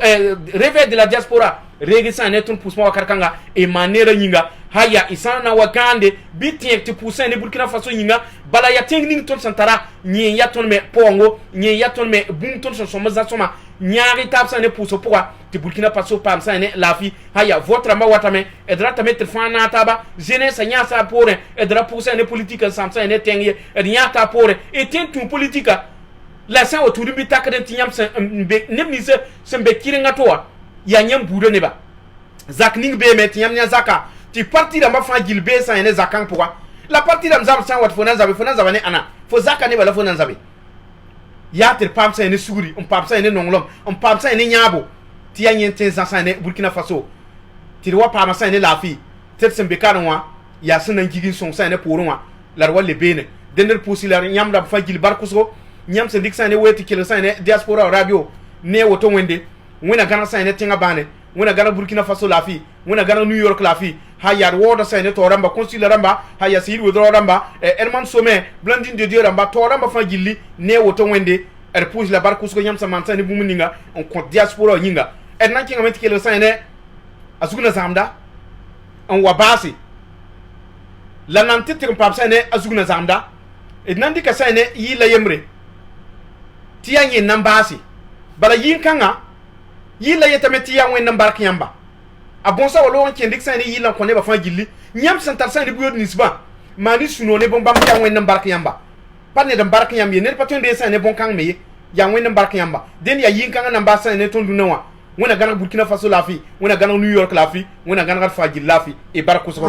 réveil de la diaspora regisa ne ton pousma wakarkanga e manera nyinga haya isana wakande bitien ti pousa ne Burkina Faso nyinga bala ya tingning ton santara nyi ya ton me pongo nyi ya ton me bum ton so maza soma nyaari tapsa ne pouso poa ti Burkina Faso pamsa ne lafi haya votre ma watame edra tametre fana taba jeunesse nya sa pore edra pousa ne politique samsa ne tengi nya ta pore et tentu politique la sa autour bi takade tinyam sa nebni se sembe kirenga toa ya nyam budo ne ba zakning be met nyam nya zaka ti parti da ma fa gilbe sa ne zakan poa la parti da mzam sa wat fona zabe ne ana fo zaka ne bala fona zabe ya ter pamsa ne suguri pamsa ne nonglom pamsa ne nyabo ti ya nyente za ne Burkina Faso ti wa pamsa ne lafi tet sembe kanwa ya sunan gigin son sa ne porunwa larwa le bene dender pusilar nyam da fa gil barkuso nyam se dik sa ne weti kilo sa ne diaspora radio ne woto wende wona gana sa ne tinga bane wona gana Burkina Faso lafi wona gana New York lafi haya woda sa ne to ramba consul ramba haya sir wodro ramba Herman Somé blandin de Dieu ramba to ramba fa gilli ne woto wende pousse la barkuso nyam sa mansa ne bumuninga on compte diaspora nyinga nan kinga meti kilo sa ne azuguna zamda on wabasi la nanti tirim papsa ne azuguna zamda nan dika sa ne yi la yemre tiya yin nan basi bala yin kanga yi la yeta meti ya wen nan bark yamba abonsa walo on kendik sa ne yi lan kone ba fa gilli nyam santar san de buyo nisba mani suno ne bon bam ya wen barka yamba pa ne barka yamba ne pa ton de san ne bon kang me ya wen barka yamba den ya yin kanga namba san ne ton duna wa wona gana Burkina Faso la fi wona gana New York la fi wona gana Fajil la fi e barku so